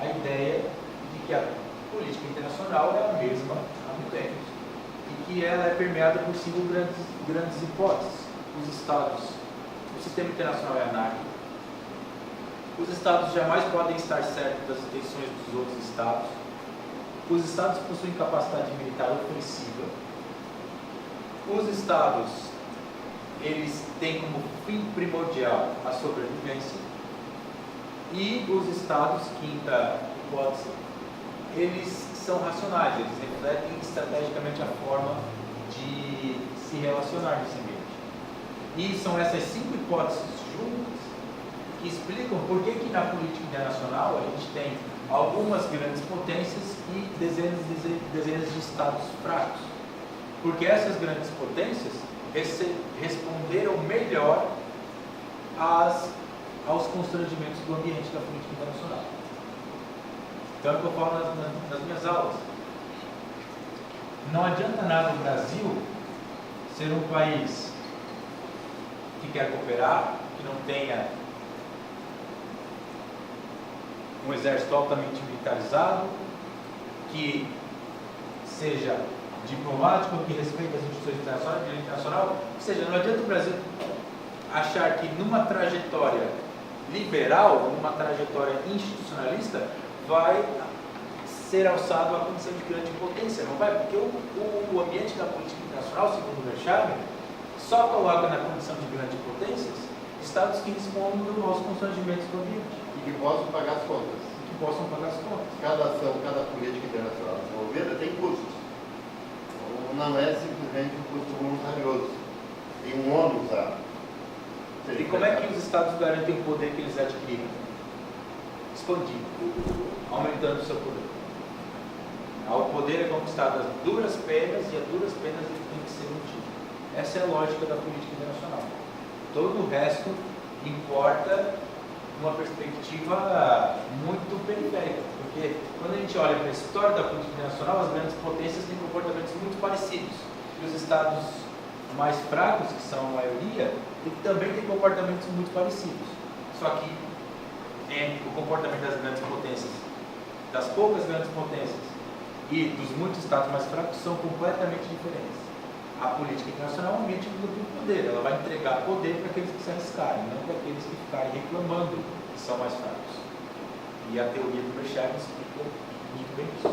A ideia de que a política internacional é a mesma há milênios e que ela é permeada por 5 grandes hipóteses. Os Estados, o sistema internacional é anárquico. Os Estados jamais podem estar certos das intenções dos outros Estados. Os Estados possuem capacidade militar ofensiva. Os Estados, eles têm como fim primordial a sobrevivência. E os Estados, quinta hipótese, eles são racionais, eles refletem estrategicamente a forma de se relacionar nesse ambiente. E são essas 5 hipóteses juntas que explicam por que na política internacional a gente tem algumas grandes potências e dezenas de estados fracos. Porque essas grandes potências responderam melhor aos constrangimentos do ambiente da política internacional. Então é o que eu falo nas minhas aulas. Não adianta nada o Brasil ser um país que quer cooperar, que não tenha um exército altamente militarizado, que seja diplomático, que respeite as instituições internacionais, o direito internacional. Ou seja, não adianta o Brasil achar que numa trajetória liberal, numa trajetória institucionalista, vai ser alçado à condição de grande potência. Não vai, porque o ambiente da política internacional, segundo o Mearsheimer, só coloca na condição de grandes potências estados que respondam aos constrangimentos do ambiente. E que possam pagar as contas. Que possam pagar as contas. Cada ação, cada política internacional desenvolvida tem custos. Não é simplesmente um custo voluntarioso. Tem um ônus a ser E como é que os estados garantem o poder que eles adquiriram? Expandindo, aumentando o seu poder. O poder é conquistado às duras penas e a duras penas ele tem que ser mantido. Essa é a lógica da política internacional. Todo o resto importa uma perspectiva muito periférica, porque quando a gente olha para a história da política internacional, as grandes potências têm comportamentos muito parecidos, e os estados mais fracos, que são a maioria, também têm comportamentos muito parecidos. Só que o comportamento das grandes potências, das poucas grandes potências e dos muitos estados mais fracos são completamente diferentes. A política internacional é um ambiente de duplo poder, ela vai entregar poder para aqueles que se arriscarem, não para aqueles que ficarem reclamando que são mais fracos. E a teoria do Mearsheimer explica muito bem isso.